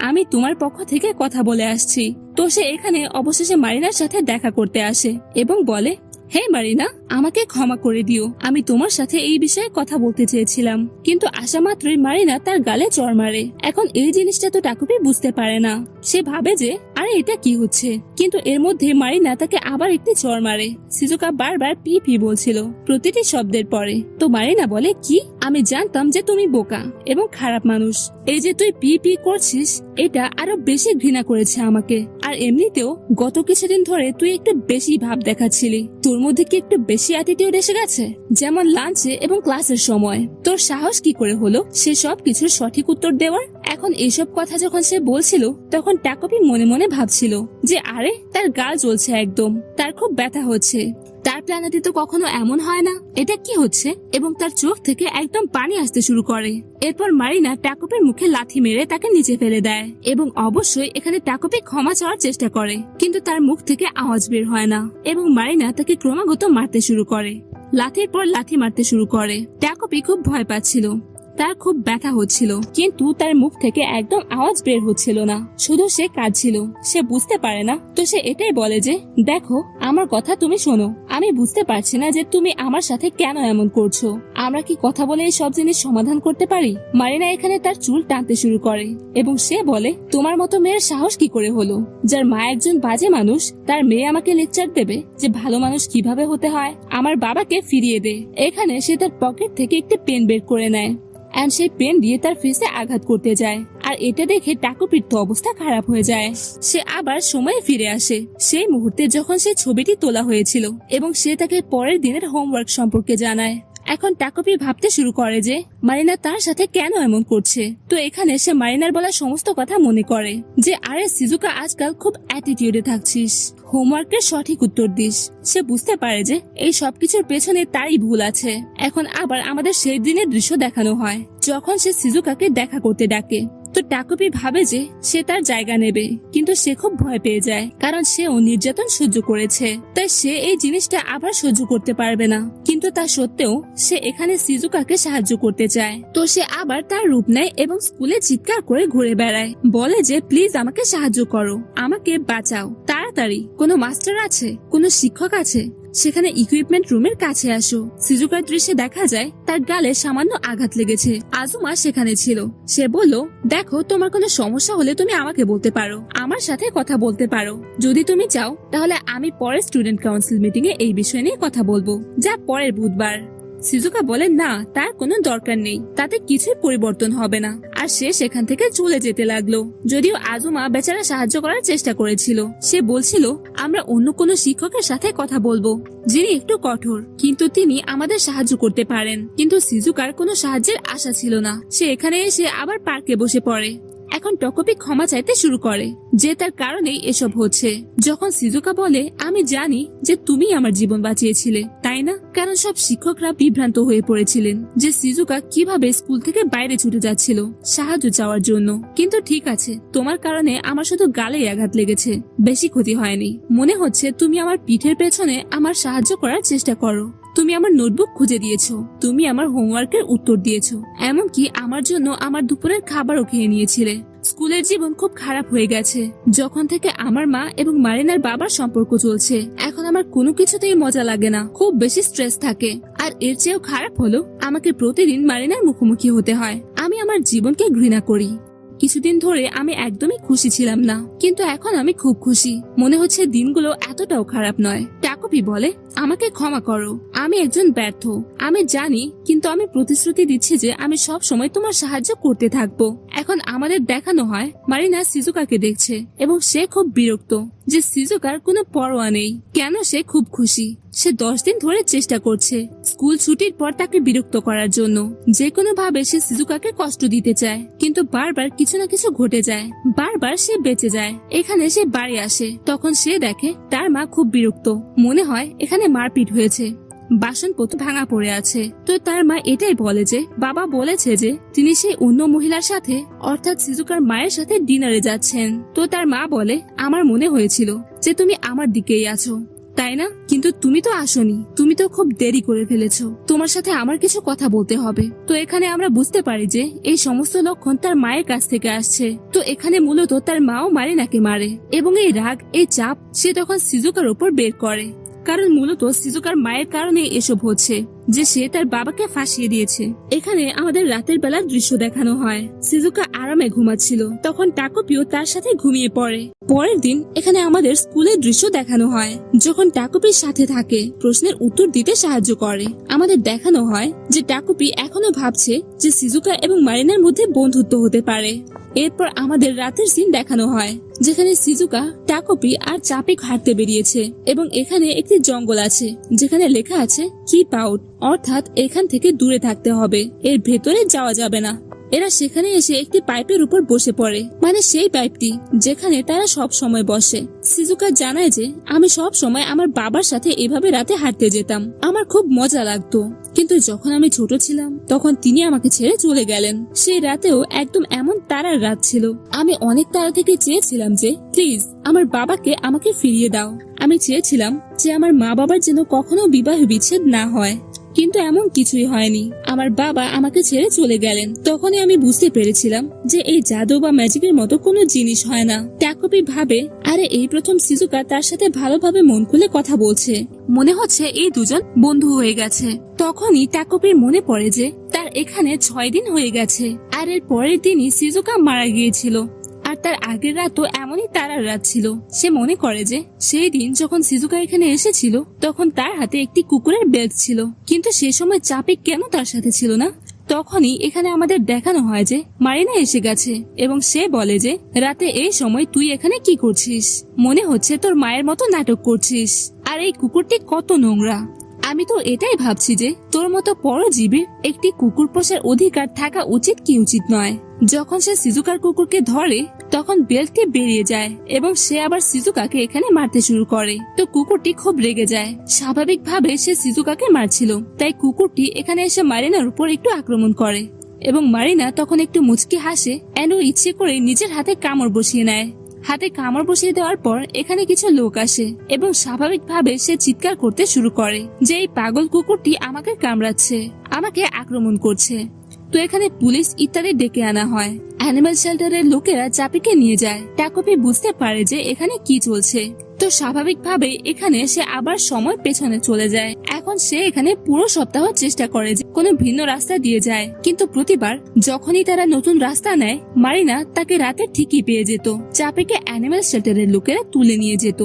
আমি তোমার পক্ষ থেকে কথা বলে আসছি। তো সে এখানে অবশেষে মারিনার সাথে দেখা করতে আসে এবং বলে হে মারিনা, আমাকে ক্ষমা করে দিও, আমি তোমার সাথে এই বিষয়ে কথা বলতে চেয়েছিলাম। কিন্তু আসা মাত্রই মারিনা তার গালে চড় মারে। এখন এই জিনিসটা তো টাকুপি বুঝতে পারে না। সে ভাবে যে আরে এটা কি হচ্ছে, কিন্তু এর মধ্যে মারিনা তাকে আবার একটি চড় মারে। সিজুকা বারবার পি পি বলছিল প্রতিটি শব্দের পরে। তো মারিনা বলে, কি, আমি জানতাম যে তুমি বোকা এবং খারাপ মানুষ। এই যে তুই পি পি করছিস এটা আরো বেশি ঘৃণা করেছে আমাকে। আর এমনিতেও গত কিছুদিন ধরে তুই একটু বেশি ভাব দেখাচ্ছিলি। তোর মধ্যে কি একটু বেশি অ্যাটিটিউড এসে গেছে? যেমন লাঞ্চে এবং ক্লাসের সময়। তোর সাহস কি করে হলো সে সব কিছুর সঠিক উত্তর দেওয়ার? এখন এসব কথা যখন সে বলছিল তখন টাকোপি মনে মনে ভাবছিল যে আরে তার গাল জ্বলছে একদম, তার খুব ব্যথা হচ্ছে। তার প্ল্যানেটে তো কখনো এমন হয় না, এটা কি হচ্ছে? এবং তার চোখ থেকে একদম পানি আসতে শুরু করে। এরপর মারিনা টাকোপির মুখে লাথি মেরে তাকে নিচে ফেলে দেয় এবং অবশ্যই এখানে টাকোপি ক্ষমা চাওয়ার চেষ্টা করে, কিন্তু তার মুখ থেকে আওয়াজ বের হয় না এবং মারিনা তাকে ক্রমাগত মারতে শুরু করে। লাথির পর লাথি মারতে শুরু করে। টাকোপি খুব ভয় পাচ্ছিল, তার খুব ব্যথা হচ্ছিল, কিন্তু তার মুখ থেকে একদম আওয়াজ বের হচ্ছিল না, শুধু সে কাঁদছিল। সে বুঝতে পারে না, তো সে এটাই বলে যে দেখো আমার কথা তুমি শোনো, আমি বুঝতে পারছি না যে তুমি আমার সাথে কেন এমন করছো। আমরা কি কথা বলে এই সব জিনিস সমাধান করতে পারি? মারিনা এখানে তার চুল টানতে শুরু করে এবং সে বলে, তোমার মতো মেয়ের সাহস কি করে হলো, যার মা একজন বাজে মানুষ, তার মেয়ে আমাকে লেকচার দেবে যে ভালো মানুষ কিভাবে হতে হয়? আমার বাবাকে ফিরিয়ে দে। এখানে সে তার পকেট থেকে একটি পেন বের করে নেয় আর সেই পেন দিয়ে তার ফেসে আঘাত করতে যায়। আর এটা দেখে টাকোপির তো অবস্থা খারাপ হয়ে যায়। সে আবার সময়ে ফিরে আসে সেই মুহূর্তে যখন সেই ছবিটি তোলা হয়েছিল এবং সে তাকে পরের দিনের হোমওয়ার্ক সম্পর্কে জানায়। এখন টাকোপি ভাবতে শুরু করে যে মারিনা তার সাথে কেন এমন করছে। তো এখানে সে মারিনার বলা সমস্ত কথা মনে করে যে আরে সিজুকা আজকাল খুব অ্যাটিটিউডে থাকছিস, হোমওয়ার্কের সঠিক উত্তর দিস। সে বুঝতে পারে যে এই সবকিছুর পেছনে তারই ভুল আছে। এখন আবার আমাদের সেই দিনের দৃশ্য দেখানো হয় যখন সে সিজুকাকে দেখা করতে ডাকে। তো টাকোপি ভাবে যে সে তার জায়গা নেবে, কিন্তু সে খুব ভয় পেয়ে যায় কারণ সেও নির্যাতন সহ্য করেছে, তাই সে এই জিনিসটা আবার সহ্য করতে পারবে না। কিন্তু তা সত্ত্বেও সে এখানে সিজুকাকে সাহায্য করতে চায়। তো সে আবার তার রূপ নেয় এবং স্কুলে চিৎকার করে ঘুরে বেড়ায়, বলে যে প্লিজ আমাকে সাহায্য করো, আমাকে বাঁচাও তাড়াতাড়ি। কোনো মাস্টার আছে? কোনো শিক্ষক আছে? সেখানে ইকুইপমেন্ট রুমের কাছে আসো। সিজুকার দৃশ্যে দেখা যায় তার গালে সামান্য আঘাত লেগেছে। আজুমা সেখানে ছিল। সে বলল, দেখো তোমার কোনো সমস্যা হলে তুমি আমাকে বলতে পারো, আমার সাথে কথা বলতে পারো। যদি তুমি চাও তাহলে আমি পরের স্টুডেন্ট কাউন্সিল মিটিং এ এই বিষয় নিয়ে কথা বলবো, যা পরের বুধবার। সিজুকা বলে না, তার কোনো দরকার নেই, তাতে কিছুই পরিবর্তন হবে না। আর সে সেখান থেকে চলে যেতে লাগলো। যদিও আজুমা বেচারা সাহায্য করার চেষ্টা করেছিল। সে বলছিল আমরা অন্য কোনো শিক্ষকের সাথে কথা বলবো যিনি একটু কঠোর, কিন্তু তিনি আমাদের সাহায্য করতে পারেন। কিন্তু সিজুকার কোনো সাহায্যের আশা ছিল না। সে এখানে এসে আবার পার্কে বসে পড়ে। এখন টাকোপি ক্ষমা চাইতে শুরু করে যে তার কারণেই এসব হচ্ছে। যখন সিজুকা বলে আমি জানি যে তুমি আমার জীবন বাঁচিয়েছিলে, তাই না? কারণ সব শিক্ষকরা বিভ্রান্ত হয়ে পড়েছিলেন যে সিজুকা কিভাবে স্কুল থেকে বাইরে ছুটে যাচ্ছিল সাহায্য চাওয়ার জন্য। কিন্তু ঠিক আছে, তোমার কারণে আমার শুধু গালেই আঘাত লেগেছে, বেশি ক্ষতি হয়নি। মনে হচ্ছে তুমি আমার পিঠের পেছনে আমার সাহায্য করার চেষ্টা করো। তুমি আমার নোটবুক খুঁজে দিয়েছো, তুমি আমার হোমওয়ার্কের উত্তর দিয়েছো, এমনকি আমার জন্য আমার দুপুরের খাবারও খেয়ে নিয়েছিলে। স্কুলের জীবন খুব খারাপ হয়ে গেছে যখন থেকে আমার মা এবং মারিনার বাবার সম্পর্ক চলছে। এখন আমার কোনো কিছুতেই মজা লাগে না, খুব বেশি স্ট্রেস থাকে। আর এর চেয়েও খারাপ হলো আমাকে প্রতিদিন মারিনার মুখোমুখি হতে হয়। আমি আমার জীবনকে ঘৃণা করি। কিছুদিন ধরে আমি একদমই খুশি ছিলাম না, কিন্তু এখন আমি খুব খুশি। মনে হচ্ছে দিনগুলো এতটাও খারাপ নয়। টাকোপি বলে আমাকে ক্ষমা করো, আমি একজন ব্যর্থ, আমি জানি, কিন্তু আমি প্রতিশ্রুতি দিচ্ছি যে আমি সব সময় তোমার সাহায্য করতে থাকবো। এখন আমাদের দেখানো হয় মারিনা সিজুকাকে দেখছে এবং সে খুব বিরক্ত যে সিজুকার কোনো পরোয়া নেই। কেন সে খুব খুশি? সে 10 দিন ধরে চেষ্টা করছে স্কুল ছুটির পর তাকে বিরক্ত করার জন্য। যে কোনো ভাবে সে সিজুকাকে কষ্ট দিতে চায়, কিন্তু বারবার কিছু না কিছু ঘটে যায়, বারবার সে বেঁচে যায়। এখানে সে বাড়ি আসে, তখন সে দেখে তার মা খুব বিরক্ত। মনে হয় এখানে মারপিট হয়েছে, বাসনপত্র ভাঙা পড়ে আছে। তো তার মা এটাই বলে যে বাবা বলেছে যে তিনি সেই অন্য মহিলার সাথে, অর্থাৎ সিজুকার মায়ের সাথে ডিনারে যাচ্ছেন। তো তার মা বলে আমার মনে হয়েছিল যে তুমি আমার দিকেই আছো, তাই না? কিন্তু তুমি তো আসোনি, তুমি তো খুব দেরি করে ফেলেছো, তোমার সাথে আমার কিছু কথা বলতে হবে। তো এখানে আমরা বুঝতে পারি যে এই সমস্ত লক্ষণ তার মায়ের কাছ থেকে আসছে। তো এখানে মূলত তার মাও মারিনাকে মারে এবং এই রাগ, এই চাপ সে তখন সিজুকার উপর বের করে। কারণ মূলত সিজুকার মায়ের কারণে এসব হচ্ছে, যে সে তার বাবাকে ফাঁসিয়ে দিয়েছে। এখানে আমাদের রাতের বেলার দৃশ্য দেখানো হয়। সিজুকা আরামে ঘুমাচ্ছিল, তখন টাকোপিও তার সাথে ঘুমিয়ে পড়ে। পরের দিন এখানে আমাদের স্কুলের দৃশ্য দেখানো হয়, যখন টাকোপির সাথে থাকে, প্রশ্নের উত্তর দিতে সাহায্য করে। আমাদের দেখানো হয় যে টাকোপি এখনো ভাবছে যে সিজুকা এবং মারিনার মধ্যে বন্ধুত্ব হতে পারে। এরপর আমাদের রাতের সিন দেখানো হয়, যেখানে সিজুকা, টাকোপি আর চাপিক হাঁটতে বেরিয়েছে এবং এখানে একটি জঙ্গল আছে যেখানে লেখা আছে কিপ আউট, অর্থাৎ এখান থেকে দূরে থাকতে হবে, এর ভেতরে যাওয়া যাবে না। এরা সেখানে এসে একটি পাইপের উপর বসে পড়ে, মানে সেই পাইপটি যেখানে তারা সব সময় বসে। সিজুকা জানায় যে আমি সব সময় আমার বাবার সাথে এভাবে রাতে হাঁটতে যেতাম, আমার খুব মজা লাগতো, কিন্তু যখন আমি ছোট ছিলাম তখন তিনি আমাকে ছেড়ে চলে গেলেন। সেই রাতেও একদম এমন তারার রাত ছিল। আমি অনেক তারা থেকে চেয়েছিলাম যে প্লিজ আমার বাবাকে আমাকে ফিরিয়ে দাও। আমি চেয়েছিলাম যে আমার মা বাবার যেন কখনো বিবাহ বিচ্ছেদ না হয়, কিন্তু এমন কিছুই হয়নি। আমার বাবা আমাকে ছেড়ে চলে গেলেন। তখনই আমি বুঝতে পেরেছিলাম যে এই জাদু বা ম্যাজিকের মতো কোনো জিনিস হয় না। টাকোপি ভাবে, আরে এই প্রথম সিজুকা তার সাথে ভালোভাবে মন খুলে কথা বলছে, মনে হচ্ছে এই দুজন বন্ধু হয়ে গেছে। তখনই টাকোপির মনে পড়ে যে তার এখানে 6 দিন হয়ে গেছে, আর এর পরের দিনই সিজুকা মারা গিয়েছিল। আর তার আগের রাতও এমনই তারার রাত ছিল। সে মনে করে যে সেই দিন যখন সিজুকা এখানে এসেছিল তখন তার হাতে একটি কুকুরের বেল্ট ছিল, কিন্তু সে সময় চাপিক কেন তার সাথে ছিল না। তখনই এখানে আমাদের দেখানো হয় যে মারিনা এসে গেছে এবং সে বলে যে রাতে এই সময় তুই এখানে কি করছিস, মনে হচ্ছে তোর মায়ের মতো নাটক করছিস, আর এই কুকুরটি কত নোংরা। আমি তো এটাই ভাবছি যে তোর মতো পরজীবীর একটি কুকুর পোষার অধিকার থাকা উচিত কি উচিত নয়। যখন সে সিজুকার কুকুরকে ধরে তখন বেল্টটি বেরিয়ে যায় এবং সে আবার সিজুকাকে এখানে মারতে শুরু করে। তো কুকুরটি খুব রেগে যায়। স্বাভাবিকভাবে সে সিজুকাকে মারছিল, তাই কুকুরটি এখানে এসে মারিনার উপর একটু আক্রমণ করে এবং মারিনা তখন একটু মুচকি হাসে এন্ড ও ইচ্ছে করে নিজের হাতে কামড় বসিয়ে নেয়। হাতে কামড় বসিয়ে দেওয়ার পর এখানে কিছু লোক আসে এবং স্বাভাবিকভাবে সে চিৎকার করতে শুরু করে যে এই পাগল কুকুরটি আমাকে কামড়াচ্ছে, আমাকে আক্রমণ করছে। তো এখানে পুলিশ ইত্যাদি ডেকে আনা হয়। অ্যানিমাল শেল্টারের লোকেরা চাপিকে নিয়ে যায়। টাকোপি বুঝতে পারে যে এখানে কি চলছে, তো স্বাভাবিকভাবে এখানে সে আবার সময় পেছনে চলে যায়। এখন সে এখানে পুরো সপ্তাহ চেষ্টা করে যে কোনো ভিন্ন রাস্তা দিয়ে যায়, কিন্তু প্রতিবার যখনই তারা নতুন রাস্তা নেয় মারিনা তাকে রাতে ঠিকই পেয়ে যেত। চাপিকে অ্যানিমাল শেল্টারের লোকেরা তুলে নিয়ে যেত।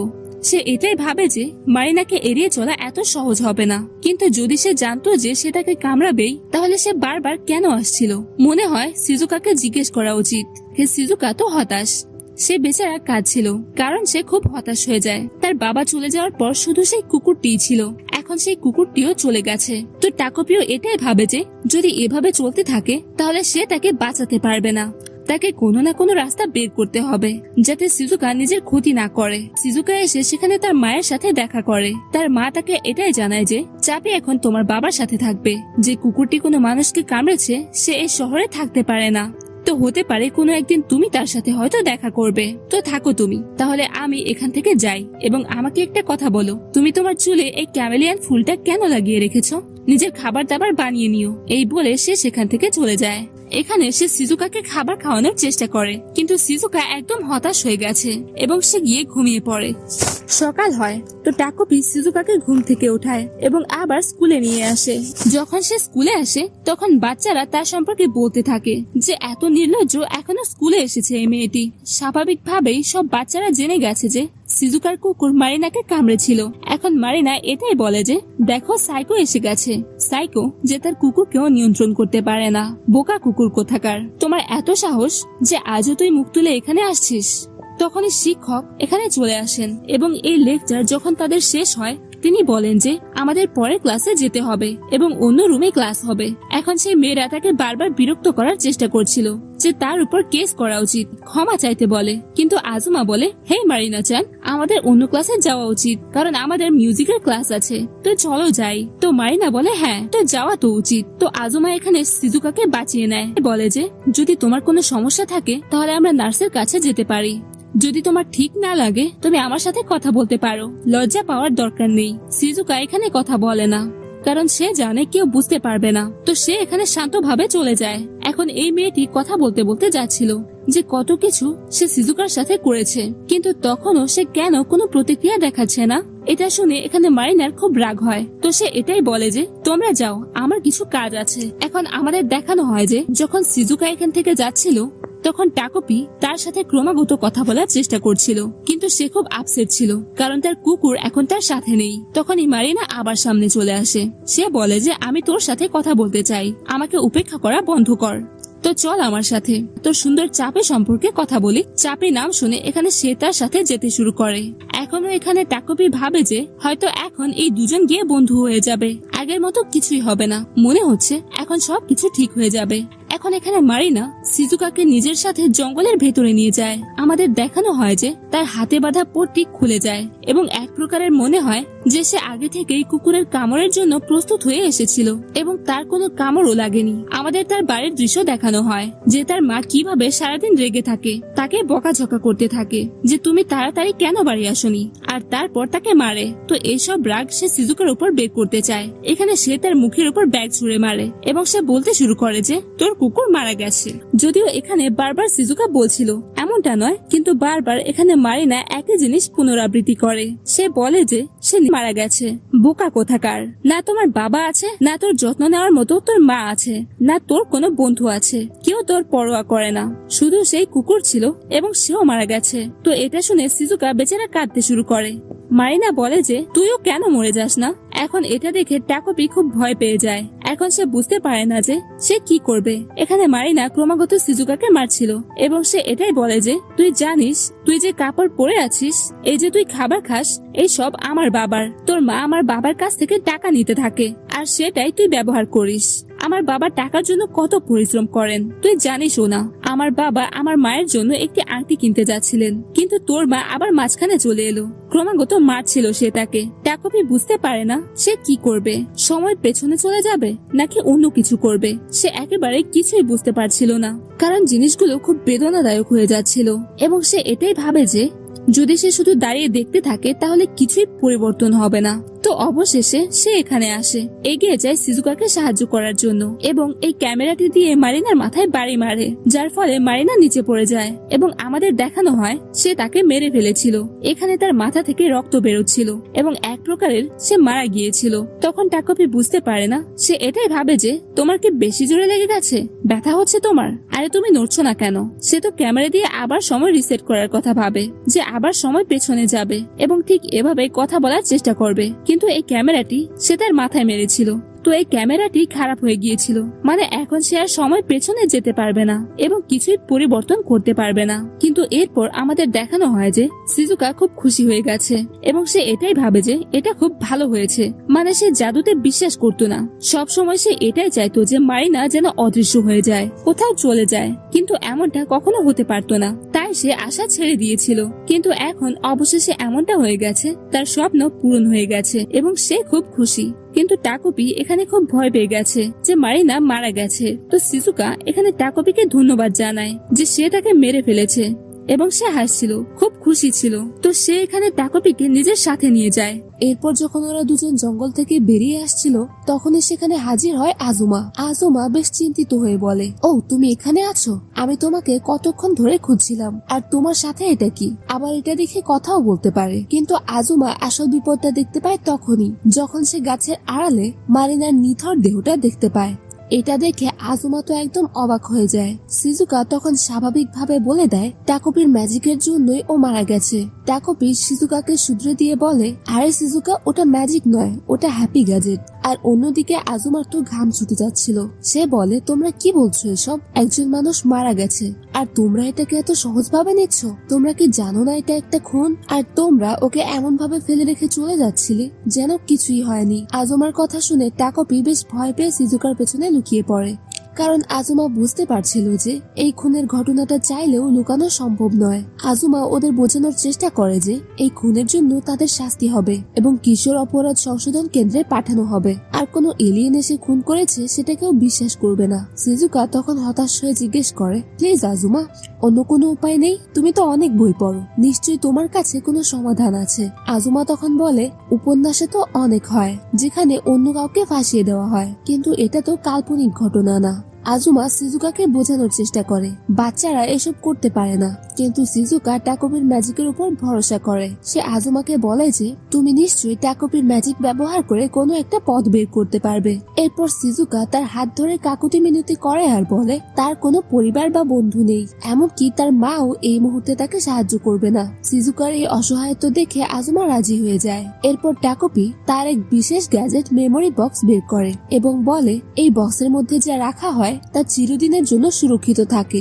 সে এটাই ভাবে যে মারিনাকে এড়িয়ে চলা এত সহজ হবে না, কিন্তু যদি সে জানতো যে সে তাকে কামড়াবেই তাহলে সে বারবার কেন আসছিল। মনে হয় সিজুকাকে জিজ্ঞেস করা উচিত। সিজুকা তো হতাশ, সে বেচারা কাঁদছিল কারণ সে খুব হতাশ হয়ে যায়। তার বাবা চলে যাওয়ার পর শুধু সেই কুকুরটিই ছিল, এখন সেই কুকুরটিও চলে গেছে। তো টাকোপিও এটাই ভাবে যে যদি এভাবে চলতে থাকে তাহলে সে তাকে বাঁচাতে পারবে না, তাকে কোনো না কোনো রাস্তা বের করতে হবে যাতে সিজুকা নিজের ক্ষতি না করে। সিজুকা এসে সেখানে তার মায়ের সাথে দেখা করে। তার মা তাকে এটাই জানায় যে চাপি এখন তোমার বাবার সাথে থাকবে, যে কুকুরটি কোনো মানুষকে কামড়েছে সে এই শহরে থাকতে পারে না, তো হতে পারে কোনো একদিন তুমি তার সাথে হয়তো দেখা করবে। তো থাকো তুমি, তাহলে আমি এখান থেকে যাই এবং আমাকে একটা কথা বলো, তুমি তোমার চুলে এই ক্যামেলিয়ান ফুলটা কেন লাগিয়ে রেখেছো? নিজের খাবার দাবার বানিয়ে নিও। এই বলে সে সেখান থেকে চলে যায়। এখানে সে সিজুকাকে খাবার খাওয়ানোর চেষ্টা করে, কিন্তু সিজুকা একদম হতাশ হয়ে গেছে এবং সে গিয়ে ঘুমিয়ে পড়ে। সকাল হয়, তো টাকোপি সিজুকাকে ঘুম থেকে ওঠায় এবং আবার স্কুলে নিয়ে আসে। যখন সে স্কুলে আসে তখন বাচ্চারা তার সম্পর্কে বলতে থাকে যে এত নির্লজ্জ, এখনো স্কুলে এসেছে এই মেয়েটি। স্বাভাবিকভাবেই সব বাচ্চারা জেনে গেছে যে সিজুকার কুকুর মারিনাকে কামড়েছিল। এখন মারিনা এটাই বলে যে দেখো সাইকো এসে গেছে, সাইকো যে তার কুকুরকেও নিয়ন্ত্রণ করতে পারে না। বোকা কুকুর কোথাকার, তোমার এত সাহস যে আজও তুই মুখ তুলে এখানে আসছিস। তখনই শিক্ষক এখানে চলে আসেন এবং এই লেকচার যখন তাদের শেষ হয় তিনি বলেন যে আমাদের পরের ক্লাসে যেতে হবে এবং অন্য রুমে ক্লাস হবে। এখন সেই মেয়েরা তাকে বারবার বিরক্ত করার চেষ্টা করছিল যে তার উপর কেস করা উচিত, ক্ষমা চাইতে বলে, কিন্তু আজুমা বলে হে মারিনা চান, আমাদের অন্য ক্লাসে যাওয়া উচিত কারণ আমাদের মিউজিকের ক্লাস আছে, তো চলো যাই। তো মারিনা বলে হ্যাঁ, তো যাওয়া তো উচিত। তো আজুমা এখানে সিজুকাকে বাঁচিয়ে নেয়, বলে যে যদি তোমার কোনো সমস্যা থাকে তাহলে আমরা নার্সের কাছে যেতে পারি, যদি তোমার ঠিক না লাগে তুমি আমার সাথে কথা বলতে পারো, লজ্জা পাওয়ার দরকার নেই। সিজুকা এখানে কথা বলে না কারণ সে জানে কেউ বুঝতে পারবে না। তো সে এখানে শান্তভাবে চলে যায়। এখন এই মেয়েটি কথা বলতে বলতে যাচ্ছিল যে কত কিছু সে সিজুকার সাথে করেছে, কিন্তু তখনও সে কেন কোনো প্রতিক্রিয়া দেখাচ্ছে না। এটা শুনে এখানে মারিনার খুব রাগ হয়। তো সে এটাই বলে যে তোমরা যাও, আমার কিছু কাজ আছে। এখন আমাদের দেখানো হয় যে যখন সিজুকা এখান থেকে যাচ্ছিল তখন টাকোপি তার সাথে ক্রমাগত কথা বলার চেষ্টা করছিল, কিন্তু সে খুব আপসেট ছিল কারণ তার কুকুর এখন তার সাথে নেই। তখনই মারিনা আবার সামনে চলে আসে। সে বলে যে আমি তোর সাথে কথা বলতে চাই, আমাকে উপেক্ষা করা বন্ধ কর। তো চল আমার সাথে তোর সুন্দর চাপে সম্পর্কে কথা বলি। চাপে নাম শুনে এখানে সে তার সাথে যেতে শুরু করে। এখনো এখানে টাকোপি ভাবে যে হয়তো এখন এই দুজন গিয়ে বন্ধু হয়ে যাবে, আগের মতো কিছুই হবে না। মনে হচ্ছে এখন সবকিছু ঠিক হয়ে যাবে। এখন এখানে মারিনা সিজুকাকে নিজের সাথে জঙ্গলের ভেতরে নিয়ে যায়। আমাদের দেখানো হয় যে তার হাতে বাঁধা পট্টি খুলে যায় এবং এক প্রকারের মনে হয় যে সে আগে থেকেই কুকুরের কামড়ের জন্য প্রস্তুত হয়ে এসেছিল এবং তার কোনো কামড়ও লাগেনি। আমাদের তার বাড়ির দৃশ্য দেখানো হয় যে তার মা কিভাবে সারাদিন রেগে থাকে, তাকে বকাঝকা করতে থাকে যে তুমি তাড়াতাড়ি কেন বাড়ি আসোনি, আর তারপর তাকে মারে। তো এইসব রাগ সে সিজুকার উপর বের করতে চায়। এখানে সে তার মুখের উপর ব্যাগ ছুঁড়ে মারে এবং সে বলতে শুরু করে যে তোর কুকুর মারা গেছে। যদিও এখানে বারবার সিজুকা বলছিল এমনটা নয়, কিন্তু বারবার এখানে মারিনা একই জিনিস পুনরাবৃত্তি করে। সে বলে যে সে মারা গেছে। বোকা কোথাকার, না তোমার বাবা আছে, না তোর যত্ন নেওয়ার মতো তোর মা আছে, না তোর কোনো বন্ধু আছে, কেউ তোর পরোয়া করে না, শুধু সেই কুকুর ছিল এবং সেও মারা গেছে। তো এটা শুনে সিজুকা বেচারা কাঁদতে শুরু করে। মারিনা বলে যে তুইও কেন মরে যাস না। এখন এটা দেখে টাকোপি খুব ভয় পেয়ে যায়। এখন সে বুঝতে পারে না যে সে কি করবে। এখানে মারিনা ক্রমাগত সিজুকাকে মারছিল এবং সে এটাই বলে যে তুই জানিস তুই যে কাপড় পরে আছিস, এই যে তুই খাবার খাস, এই সব আমার বাবার। তোর মা আমার বাবার কাছ থেকে টাকা নিতে থাকে আর সেটাই তুই ব্যবহার করিস। আমার বাবা টাকার জন্য কত পরিশ্রম করেন তুই জানিসও না। আমার বাবা আমার মায়ের জন্য একটি আংটি কিনতে যাচ্ছিলেন, কিন্তু তোর মা আবার মাঝখানে চলে এলো। ক্রমাগত মারছিল সে তাকে। টাকোপি বুঝতে পারে না সে কি করবে, সময় পেছনে চলে যাবে নাকি অন্য কিছু করবে। সে একেবারে কিছুই বুঝতে পারছিল না, কারণ জিনিসগুলো খুব বেদনাদায়ক হয়ে যাচ্ছিল এবং সে এটাই ভাবে যে যদি সে শুধু দাঁড়িয়ে দেখতে থাকে তাহলে কিছুই পরিবর্তন হবে না। তো অবশেষে সে এখানে আসে, এগিয়ে যায় সিজুকাকে সাহায্য করার জন্য এবং এই ক্যামেরাটি দিয়ে মারিনার মাথায় বাড়ি মারে, যার ফলে মারিনা নিচে পড়ে যায় এবং আমাদের দেখানো হয় সে তাকে মেরে ফেলেছিল। এখানে তার মাথা থেকে রক্ত বেরোচ্ছিল এবং এক প্রকারের সে মারা গিয়েছিল। তখন টাকোপি বুঝতে পারে না, সে এটাই ভাবে যে তোমার কি বেশি জোরে লেগে গেছে, ব্যথা হচ্ছে তোমার, আরে তুমি নড়ছো না কেন। সে তো ক্যামেরা দিয়ে আবার সময় রিসেট করার কথা ভাবে যে আবার সময় পেছনে যাবে এবং ঠিক এভাবে কথা বলার চেষ্টা করবে, কিন্তু এই ক্যামেরাটি সে তার মাথায় মেরেছিল। তো এই ক্যামেরাটি খারাপ হয়ে গিয়েছিল, মানে এখন সে আর সময় পেছনে যেতে পারবে না এবং কিছুই পরিবর্তন করতে পারবে না। কিন্তু এরপর আমাদের দেখানো হয় যে সিজুকা খুব খুশি হয়ে গেছে এবং সে এটাই ভাবে যে এটা খুব ভালো হয়েছে। মানে সে জাদুতে বিশ্বাস করতো না, সব সময় সে এটাই চাইতো যে মারিনা যেন অদৃশ্য হয়ে যায়, কোথাও চলে যায়, কিন্তু এমনটা কখনো হতে পারতো না। তাই সে আশা ছেড়ে দিয়েছিল, কিন্তু এখন অবশেষে এমনটা হয়ে গেছে, তার স্বপ্ন পূরণ হয়ে গেছে এবং সে খুব খুশি। কিন্তু টাকোপি এখানে খুব ভয় পেয়ে গেছে যে মারিনা মারা গেছে। তো সিজুকা এখানে টাকোপিকে ধন্যবাদ জানায় যে সে তাকে মেরে ফেলেছে এবং সে হাসছিল, খুব খুশি ছিল। তো সে এখানে টাকোপিকে নিজের সাথে নিয়ে যায়। এরপর যখন ওরা দুজন জঙ্গল থেকে বেরিয়ে আসছিল তখনই সেখানে হাজির হয় আজুমা। আজুমা বেশ চিন্তিত হয়ে বলে, ও তুমি এখানে আছো, আমি তোমাকে কতক্ষণ ধরে খুঁজছিলাম, আর তোমার সাথে এটা কি, আবার এটা দেখে কথাও বলতে পারে। কিন্তু আজুমা আসল বিপদটা দেখতে পায় তখনই যখন সে গাছের আড়ালে মারিনার নিথর দেহটা দেখতে পায়। এটা দেখে আজুমা তো একদম অবাক হয়ে যায়। সিজুকা তখন স্বাভাবিকভাবে বলে দেয় টাকোপির ম্যাজিকের জন্যই ও মারা গেছে। টাকোপি সিজুকাকে শুধরে দিয়ে বলে, আরে সিজুকা, ওটা ম্যাজিক নয়, ওটা হ্যাপি গ্যাজেট। আর অন্যদিকে আজুমার তো ঘাম ছুটে যাচ্ছিল। সে বলে, তোমরা কি বলছো এসব, একজন মানুষ মারা গেছে আর তোমরা এটাকে এত সহজ ভাবে নিচ্ছ? তোমরা কি জানো না এটা একটা খুন? আর তোমরা ওকে এমন ভাবে ফেলে রেখে চলে যাচ্ছিলে যেন কিছুই হয়নি। আজুমার কথা শুনে টাকোপি বেশ ভয় পেয়ে সিজুকার পেছনে লুকিয়ে পড়ে, কারণ আজুমা বুঝতে পারছিল যে এই খুনের ঘটনাটা চাইলেও লুকানো সম্ভব নয়। আজুমা ওদের বোঝানোর চেষ্টা করে যে এই খুনের জন্য তাদের শাস্তি হবে এবং কিশোর অপরাধ সংশোধন কেন্দ্রে পাঠানো হবে, আর কোনো এলিয়েন এসে খুন করেছে সেটা কেউ বিশ্বাস করবে না। সিজুকা তখন হতাশ হয়ে জিজ্ঞেস করে, প্লিজ আজুমা, অন্য কোনো উপায় নেই? তুমি তো অনেক বই পড়ো, নিশ্চয়ই তোমার কাছে কোনো সমাধান আছে। আজুমা তখন বলে, উপন্যাসে তো অনেক হয় যেখানে অন্য কাউকে ফাঁসিয়ে দেওয়া হয়, কিন্তু এটা তো কাল্পনিক ঘটনা না। আজুমা সিজুকাকে বোঝানোর চেষ্টা করে বাচ্চারা এসব করতে পারে না, কিন্তু সিজুকা টাকোপির ম্যাজিকের উপর ভরসা করে। সে আজুমাকে বলে যে তুমি নিশ্চয়ই টাকোপির ম্যাজিক ব্যবহার করে কোনো একটা পথ বের করতে পারবে। এরপর সিজুকা তার হাত ধরে কাকুতি মিনতি করে আর বলে তার কোনো পরিবার বা বন্ধু নেই, এমনকি তার মাও এই মুহূর্তে তাকে সাহায্য করবে না। সিজুকার এই অসহায়ত্ব দেখে আজুমা রাজি হয়ে যায়। এরপর টাকোপি তার এক বিশেষ গ্যাজেট মেমোরি বক্স বের করে এবং বলে এই বক্সের মধ্যে যা রাখা হয় তা চিরদিনের জন্য সুরক্ষিত থাকে,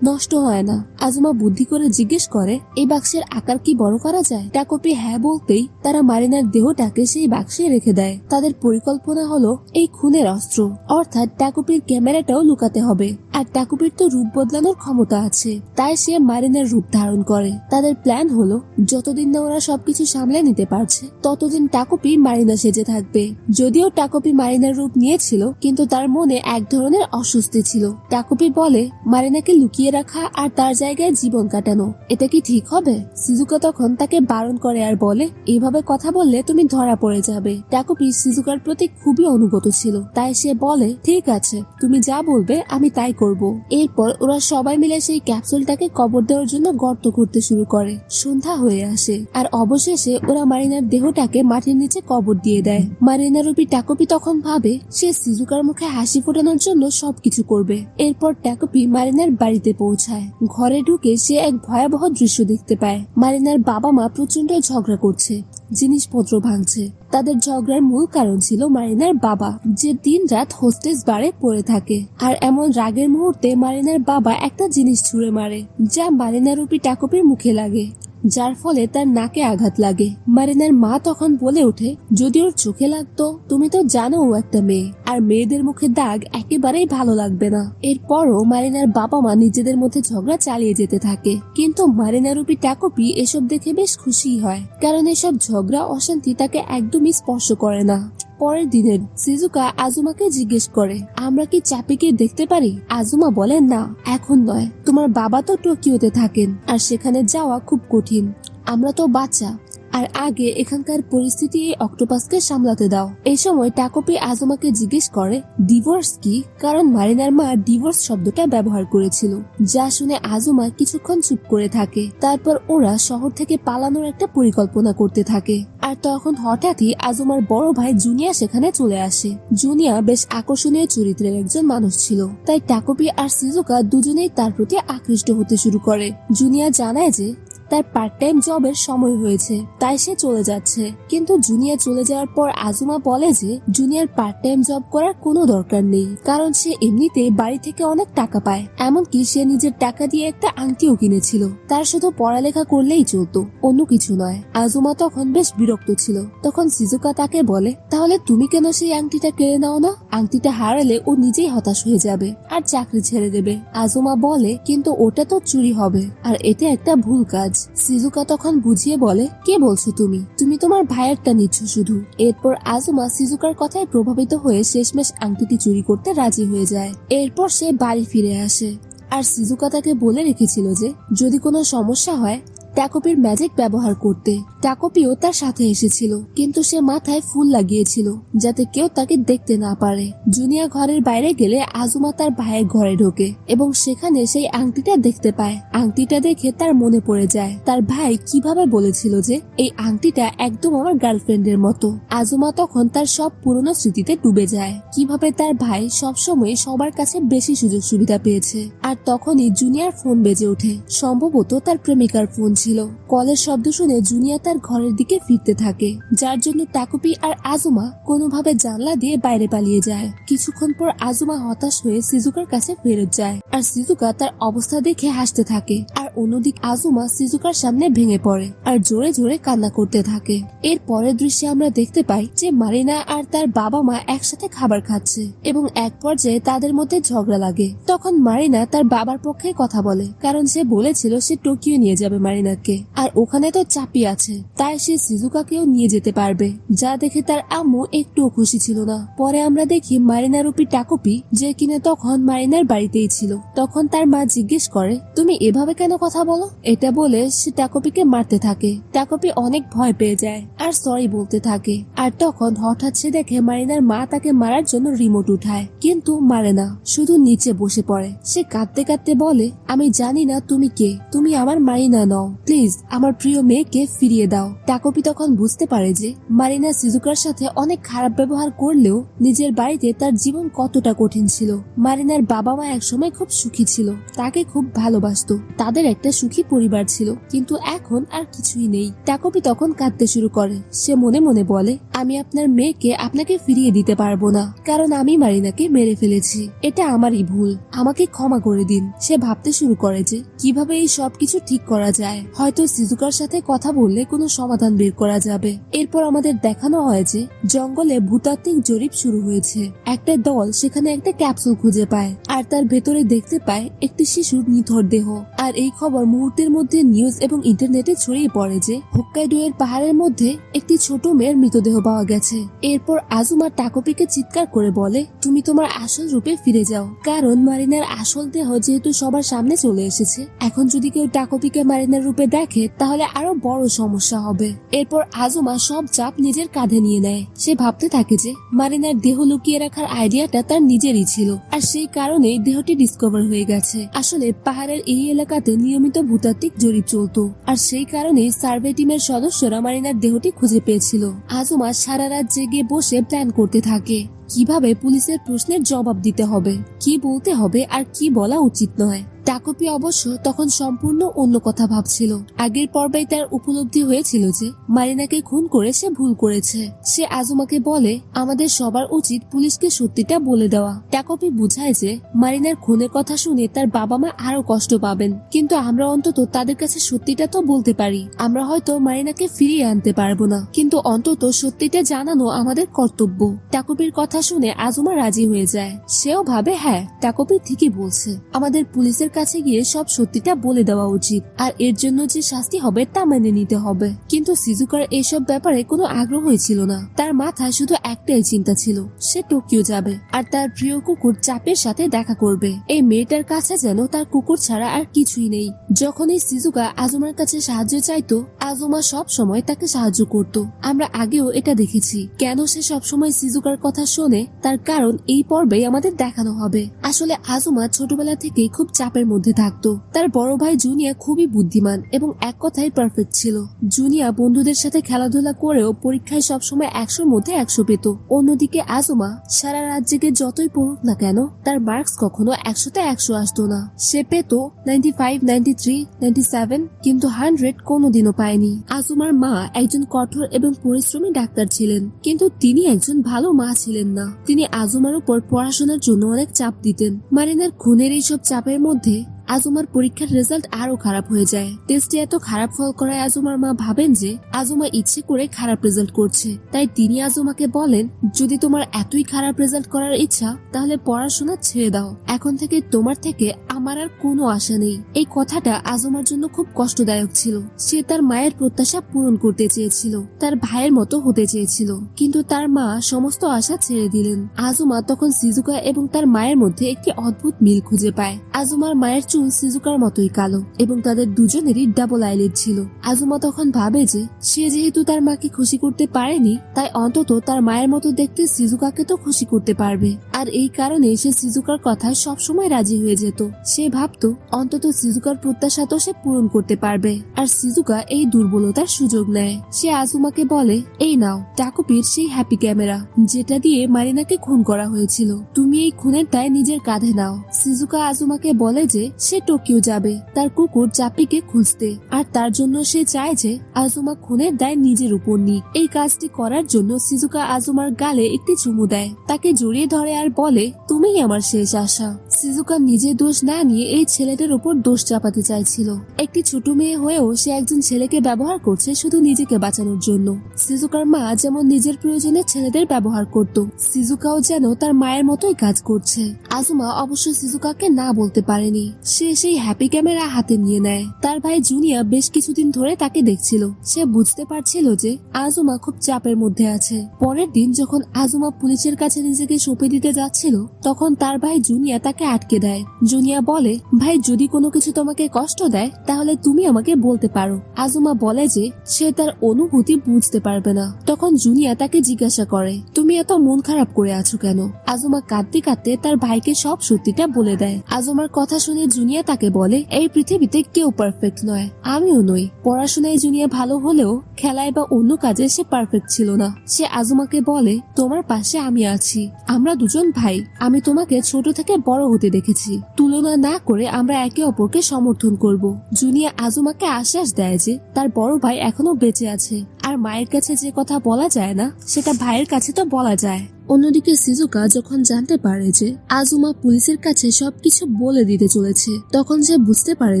নষ্ট হয় না। আজুমা বুদ্ধি করে জিজ্ঞেস করে এই বাক্সের আকার কি বড় করা যায়? টাকোপি হ্যাঁ বলতেই তারা মারিনার দেহটাকে সেই বাক্সে রেখে দেয়। তাদের পরিকল্পনা হলো এই খুনের অস্ত্র, অর্থাৎ টাকোপির ক্যামেরাটাও লুকাতে হবে। আর টাকোপির তো রূপ বদলানোর ক্ষমতা আছে, তাই সে মারিনার রূপ ধারণ করে। তাদের প্ল্যান হলো যতদিন না ওরা সবকিছু সামলে নিতে পারছে ততদিন টাকোপি মারিনা সেজে থাকবে। যদিও টাকোপি মারিনার রূপ নিয়েছিল, কিন্তু তার মনে এক ধরনের অস্বস্তি ছিল। টাকোপি বলে মারিনাকে লুকিয়ে রাখা আর তার জায়গায় জীবন কাটানো, এটা কি ঠিক হবে? সিজুকা তখন তাকে বারণ করে আর বলে এইভাবে কথা বললে তুমি ধরা পড়ে যাবে। টাকোপি সিজুকার প্রতি খুবই অনুগত ছিল, তাই সে বলে ঠিক আছে, তুমি যা বলবে আমি তাই করব। এরপর ওরা সবাই মিলে সেই ক্যাপসুলটাকে কবর দেওয়ার জন্য গর্ত করতে শুরু করে। সন্ধ্যা হয়ে আসে আর অবশেষে ওরা মারিনার দেহটাকে মাটির নিচে কবর দিয়ে দেয়। মারিনা রূপী টাকোপি তখন ভাবে সে সিজুকার মুখে হাসি ফোটানোর জন্য সবকিছু করবে। এরপর টাকোপি মারিনার বাড়িতে পৌঁছায়। ঘরে ঢুকে সে এক ভয়াবহ দৃশ্য দেখতে পায়। মারিনার বাবা মা প্রচন্ড ঝগড়া করছে, জিনিসপত্র ভাঙছে। তাদের ঝগড়ার মূল কারণ ছিল মারিনার বাবা, যে দিন রাত হোস্টেস বারে পড়ে থাকে। আর এমন রাগের মুহূর্তে মারিনার বাবা একটা জিনিস ছুঁড়ে মারে, যা মারিনা রূপী টাকোপির মুখে লাগে, যার ফলে তার নাকে আঘাত লাগে। মারিনার মা তখন বলে ওঠে যদি ওর চোখে লাগতো, তুমি তো জানো ও একটা মেয়ে, আর মেয়েদের মুখে দাগ একেবারেই ভালো লাগবে না। এরপরও মারিনার বাবা মা নিজেদের মধ্যে ঝগড়া চালিয়ে যেতে থাকে, কিন্তু মারিনা রূপী টাকোপি এসব দেখে বেশ খুশি হয়, কারণ এসব ঝগড়া অশান্তি তাকে একদমই স্পর্শ করে না। পরের দিনের সিজুকা আজুমাকে জিজ্ঞেস করে আমরা কি চাপিকে দেখতে পারি? আজুমা বলে না, এখন নয়, তোমার বাবা তো টোকিওতে থাকেন আর সেখানে যাওয়া খুব কঠিন, আমরা তো বাচ্চা, আর আগে এখানকার পরিস্থিতি এই অক্টোপাসকে সামলাতে দাও। এই সময় টাকোপি আজুমাকে জিজ্ঞেস করে ডিভোর্স কি, কারণ মারিনার মা ডিভোর্স শব্দটা ব্যবহার করেছিল, যা শুনে আজুমা কিছুক্ষণ চুপ করে থাকে। তারপর ওরা শহর থেকে পালানোর একটা পরিকল্পনা করতে থাকে। আর তখন হঠাৎই আজুমার বড় ভাই জুনিয়া সেখানে চলে আসে। জুনিয়া বেশ আকর্ষণীয় চরিত্রের একজন মানুষ ছিল, তাই টাকোপি আর সিজুকা দুজনেই তার প্রতি আকৃষ্ট হতে শুরু করে। জুনিয়া জানায় যে তার পার্ট টাইম জবের সময় হয়েছে, তাই সে চলে যাচ্ছে। কিন্তু জুনিয়া চলে যাওয়ার পর আজুমা বলে যে জুনিয়ার পার্ট টাইম জব করার কোনো দরকার নেই, কারণ সে এমনিতে বাড়ি থেকে অনেক টাকা পায়, এমনকি সে নিজের টাকা দিয়ে একটা আংটিও কিনেছিল। তার শুধু পড়ালেখা করলেই চলতো, অন্য কিছু নয়। আজুমা তখন বেশ বিরক্ত ছিল। তখন সিজুকা তাকে বলে তাহলে তুমি কেন সেই আংটিটা কেড়ে নাও না? আংটিটা হারালে ও নিজেই হতাশ হয়ে যাবে আর চাকরি ছেড়ে দেবে। আজুমা বলে কিন্তু ওটা তো চুরি হবে, আর এটা একটা ভুল কাজ। সিজুকা তখন বুঝিয়ে বলে কে বলছো তুমি, তুমি তোমার ভাইয়েরটা নিচ্ছ শুধু। এরপর আজুমা সিজুকার কথায় প্রভাবিত হয়ে শেষমেশ আংটিটি চুরি করতে রাজি হয়ে যায়। এরপর সে বাড়ি ফিরে আসে, আর সিজুকা তাকে বলে রেখেছিল যে যদি কোনো সমস্যা হয় টাকোপির ম্যাজিক ব্যবহার করতে। টাকোপিও তার সাথে এসেছিল, কিন্তু সে মাথায় ফুল লাগিয়েছিল যাতে কেউ তাকে দেখতে না পারে। জুনিয়া ঘরের বাইরে গেলে আজুমা তার ভাইয়ের ঘরে ঢোকে এবং সেখানে সেই আংটিটা দেখতে পায়। আংটিটা দেখে তার মনে পড়ে যায় তার ভাই কিভাবে বলেছিল যে এই আংটিটা একদম আমার গার্লফ্রেন্ডের মতো। আজুমা তখন তার সব পুরনো স্মৃতিতে ডুবে যায়, কিভাবে তার ভাই সবসময় সবার কাছে বেশি সুযোগ সুবিধা পেয়েছে। আর তখনই জুনিয়ার ফোন বেজে ওঠে, সম্ভবত তার প্রেমিকার ফোন ছিল। করছিল। কলের শব্দ শুনে জুনিয়া তার ঘরের দিকে ফিরতে থাকে, যার জন্য টাকুপি আর আজুমা কোনোভাবে জানলা দিয়ে বাইরে পালিয়ে যায়। কিছুক্ষণ পর আজুমা হতাশ হয়ে সিজুকার কাছে ফেরত যায়, আর সিজুকা তার অবস্থা দেখে হাসতে থাকে। আর অন্যদিক আজুমা সিজুকার সামনে ভেঙে পড়ে আর জোরে জোরে কান্না করতে থাকে। এর পরের দৃশ্যে আমরা দেখতে পাই যে মারিনা আর তার বাবা মা একসাথে খাবার খাচ্ছে এবং এক পর্যায়ে তাদের মধ্যে ঝগড়া লাগে। তখন মারিনা তার বাবার পক্ষে কথা বলে, কারণ সে বলেছিল সে টোকিও নিয়ে যাবে মারিনাকে, আর ওখানে তো চাপি আছে, তাই সে সিজুকাকেও নিয়ে যেতে পারবে, যা দেখে তার আম্মু একটুও খুশি ছিল না। পরে আমরা দেখি মারিনা রূপী টাকুপি, যে কিনা তখন মারিনার বাড়িতেই ছিল। তখন তার মা জিজ্ঞেস করে, তুমি এভাবে কেন কথা বলো? এটা বলে সে টাকুপিকে মারতে থাকে। টাকুপি অনেক ভয় পেয়ে যায় আর সরি বলতে থাকে। আর তখন হঠাৎ সে দেখে মারিনার মা তাকে মারার জন্য রিমোট উঠায়, কিন্তু মারে না, শুধু নিচে বসে পড়ে। সে কাঁদতে কাঁদতে বলে, আমি জানি না তুমি কে, তুমি আমার মারিনা নও, প্লিজ আমার প্রিয় মেয়েকে ফিরিয়ে দাও। টাকুপি তখন বুঝতে পারে যে মারিনা সিজুকার সাথে অনেক খারাপ ব্যবহার করলেও নিজের বাড়িতে তার জীবন কতটা কঠিন ছিল। মারিনার বাবা মা একসময় খুব সুখী ছিল, তাকে খুব ভালোবাসতো, তাদের একটা সুখী পরিবার ছিল, কিন্তু এখন আর কিছুই নেই। টাকুপি তখন কাঁদতে শুরু করে। সে মনে মনে বলে, আমি আপনার মেয়েকে আপনাকে ফিরিয়ে দিতে পারবো না, কারণ আমি মারিনাকে মেরে ফেলেছি, এটা আমারই ভুল, আমাকে ক্ষমা করে দিন। সে ভাবতে শুরু করে যে কিভাবে এই সবকিছু ঠিক করা যায়, হয়তো সিজুকার সাথে কথা বললে কোনো সমাধান বের করা যাবে। এরপর আমাদের দেখানো হয় যে জঙ্গলে ভূতাত্ত্বিক জরিপ শুরু হয়েছে। একটা দল সেখানে একটা ক্যাপসুল খুঁজে পায়, আর তার ভেতরে দেখতে পায় একটি শিশুর নিথর দেহ। আর এই খবর মুহূর্তের মধ্যে নিউজ এবং ইন্টারনেটে ছড়িয়ে পড়ে যে হোক্কাইডো এর পাহাড়ের মধ্যে একটি ছোট মেয়ের মৃতদেহ পাওয়া গেছে। এরপর আজুমা টাকুপিকে চিৎকার করে বলে, তুমি তোমার আসল রূপে ফিরে যাও, কারণ মারিনার আসল দেহ যেহেতু সবার সামনে চলে এসেছে, এখন যদি কেউ টাকুপিকে মারিনার রূপে দেখে তাহলে আরো বড় সমস্যা হবে। এরপর আজুমা সব চাপ নিজের কাঁধে নিয়ে নেয়। সে ভাবতে থাকে যে মারিনার দেহ লুকিয়ে রাখার আইডিয়াটা তার নিজেরই ছিল, আর সেই কারণেই দেহটি ডিসকভার হয়ে গেছে। আসলে পাহাড়ের এই এলাকাতে নিয়মিত ভূতাত্ত্বিক জরিপ চলতো, আর সেই কারণে সার্ভে টিমের সদস্যরা মারিনার দেহটি খুঁজে পেয়েছিল। আজুমা সারা রাত জেগে বসে প্ল্যান করতে থাকে কিভাবে পুলিশের প্রশ্নের জবাব দিতে হবে, কি বলতে হবে আর কি বলা উচিত নয়। টাকুপি অবশ্য তখন সম্পূর্ণ অন্য কথা ভাবছিল। আগের পর্বেই তার উপলব্ধি হয়েছিল যে মারিনাকে খুন করে সে ভুল করেছে। সে আজুমাকে বলে, আমাদের সবার উচিত পুলিশকে সত্যিটা বলে দেওয়া। টাকুপি বুঝায় যে মারিনার খুনের কথা শুনে তার বাবা মা আরো কষ্ট পাবেন, কিন্তু আমরা অন্তত তাদের কাছে সত্যিটা তো বলতে পারি। আমরা হয়তো মারিনাকে ফিরিয়ে আনতে পারবো না, কিন্তু অন্তত সত্যিটা জানানো আমাদের কর্তব্য। টাকুপির কথা শুনে আজুমা রাজি হয়ে যায়। সেও ভাবে, হ্যাঁ, টাকুপি ঠিকই বলছে, আমাদের পুলিশের কাছে গিয়ে সব সত্যিটা বলে দেওয়া উচিত, আর এর জন্য যে শাস্তি হবে তা মেনে নিতে হবে। কিন্তু সিজুকার এসব ব্যাপারে কোনো আগ্রহই ছিল না। তার মাথায় শুধু একটাই চিন্তা ছিল, সে টোকিও যাবে আর তার প্রিয় কুকুর চাপের সাথে দেখা করবে। এই মেয়েটার কাছে যেন তার কুকুর ছাড়া আর কিছুই নেই। যখনই সিজুকা আজুমার কাছে সাহায্য চাইতো, আজুমা সব সময় তাকে সাহায্য করত। আমরা আগেও এটা দেখেছি। কেন সে সবসময় সিজুকার কথা শোনে তার কারণ এই পর্বে আমাদের দেখানো হবে। আসলে আজুমা ছোটবেলা থেকেই খুব চাপের মধ্যে থাকতো। তার বড় ভাই জুনিয়া খুবই বুদ্ধিমান এবং এক কথায় পারফেক্ট ছিল। জুনিয়া বন্ধুদের সাথে খেলাধুলা করেও পরীক্ষায় সবসময় 100-র মধ্যে 100 পেত। অন্যদিকে আজুমা সারা রাত জেগে যতই পড়ুক না কেন, তার মার্কস কখনো 100-তে 100 আসতো না। সে পেত 95, 93, 97, কিন্তু 100 কোনোদিনও পায়নি। আজুমার মা একজন কঠোর এবং পরিশ্রমী ডাক্তার ছিলেন, কিন্তু তিনি একজন ভালো মা ছিলেন না। তিনি আজুমার উপর পড়াশোনার জন্য অনেক চাপ দিতেন। মারিনার খুনের এইসব চাপের মধ্যে আজুমার পরীক্ষার রেজাল্ট আরো খারাপ হয়ে যায়। টেস্টে এত খারাপ ফল করায় আজুমার মা ভাবেন যে আজুমা ইচ্ছে করে খারাপ রেজাল্ট করছে। তাই তিনি আজুমাকে বলেন, যদি তোমার এতই খারাপ রেজাল্ট করার ইচ্ছা, তাহলে পড়াশোনা ছেড়ে দাও। এখন থেকে তোমার থেকে আমার আর কোনো আশা নেই। এই কথাটা আজুমার জন্য খুব কষ্টদায়ক ছিল। সে তার মায়ের প্রত্যাশা পূরণ করতে চেয়েছিল, তার ভাইয়ের মতো হতে চেয়েছিল, কিন্তু তার মা সমস্ত আশা ছেড়ে দিলেন। আজুমা তখন সিজুকা এবং তার মায়ের মধ্যে একটি অদ্ভুত মিল খুঁজে পায়। আজুমার মায়ের চুল সিজুকার মতোই কালো এবং তাদের দুজনেরই ডাবল আইলিড ছিল। আজুমা তখন ভাবে যে সে যেহেতু তার মাকে খুশি করতে পারেনি, তাই অন্তত তার মায়ের মতো দেখতে সিজুকাকে তো খুশি করতে পারবে। আর এই কারণে সে সিজুকার কথায় সবসময় রাজি হয়ে যেত। সে ভাবতো অন্তত সিজুকার প্রত্যাশা তো সে পূরণ করতে পারবে, আর সিজুকা এই দুর্বলতার সুযোগ নেয়। সে আজুমাকে বলে, এই নাও টাকুপির সেই হ্যাপি ক্যামেরা যেটা দিয়ে মারিনাকে খুন করা হয়েছিল, তুমি এই খুনের দায় নিজের কাঁধে নাও। সিজুকা আজুমাকে বলে যে সে টোকিও যাবে তার কুকুর চাপিকে খুঁজতে, আর তার জন্য সে চায় যে আজুমা খুনের দায় নিজের উপর নিক। এই কাজটি করার জন্য সিজুকা আজুমার গালে একটি চুমু দেয়, তাকে জড়িয়ে ধরে আর বলে, তুমিই আমার শেষ আশা। সিজুকা নিজে দোষ না নিয়ে এই ছেলেটার উপর দোষ চাপাতে চাইছিল। একটি ছোট মেয়ে হয়েও সে একজন ছেলেকে ব্যবহার করছে শুধু নিজেকে বাঁচানোর জন্য। সিজুকার মা যেমন নিজের প্রয়োজনে ছেলেদের ব্যবহার করত, সিজুকাও যেন তার মায়ের মতোই কাজ করছে। আজুমা অবশ্য সিজুকাকে না বলতে পারেনি। সে সেই হ্যাপি ক্যামেরা হাতে নিয়ে নেয়। তার ভাই জুনিয়া বেশ কিছুদিন ধরে তাকে দেখছিল। সে বুঝতে পারছিল যে আজুমা খুব চাপের মধ্যে আছে। পরের দিন যখন আজুমা পুলিশের কাছে নিজেকে সঁপে দিতে যাচ্ছিল, তখন তার ভাই জুনিয়া তাকে আটকে দেয়। জুনিয়া বলে, ভাই যদি কোনো কিছু তোমাকে কষ্ট দেয় তাহলে তুমি আমাকে বলতে পারো। আজুমা বলে যে সে তার অনুভূতি বুঝতে পারবে না। তখন জুনিয়া তাকে জিজ্ঞাসা করে, তুমি এত মন খারাপ করে আছো কেন? আজুমা কাঁদতে কাঁদতে তার ভাইকে সব সত্যিটা বলে দেয়। আজুমার কথা শুনে জুনিয়া তাকে বলে, এই পৃথিবীতে কেউ পারফেক্ট নয়, আমিও নই। পড়াশোনায় জুনিয়া ভালো হলেও খেলায় বা অন্য কাজে সে পারফেক্ট ছিল না। সে আজুমাকে বলে, তোমার পাশে আমি আছি, আমরা দুজন ভাই, আমি তোমাকে ছোট থেকে বড় হতে দেখেছি, তুলনা না করে আমরা একে অপরকে সমর্থন করব। জুনিয়া আজুমাকে আশ্বাস দেয় যে তার বড় ভাই এখনো বেঁচে আছে, আর মায়ের কাছে যে কথা বলা যায় না সেটা ভাইয়ের কাছে তো বলা যায়। অন্যদিকে সিজুকা যখন জানতে পারে যে আজুমা পুলিশের কাছে সবকিছু বলে দিতে চলেছে, তখন সে বুঝতে পারে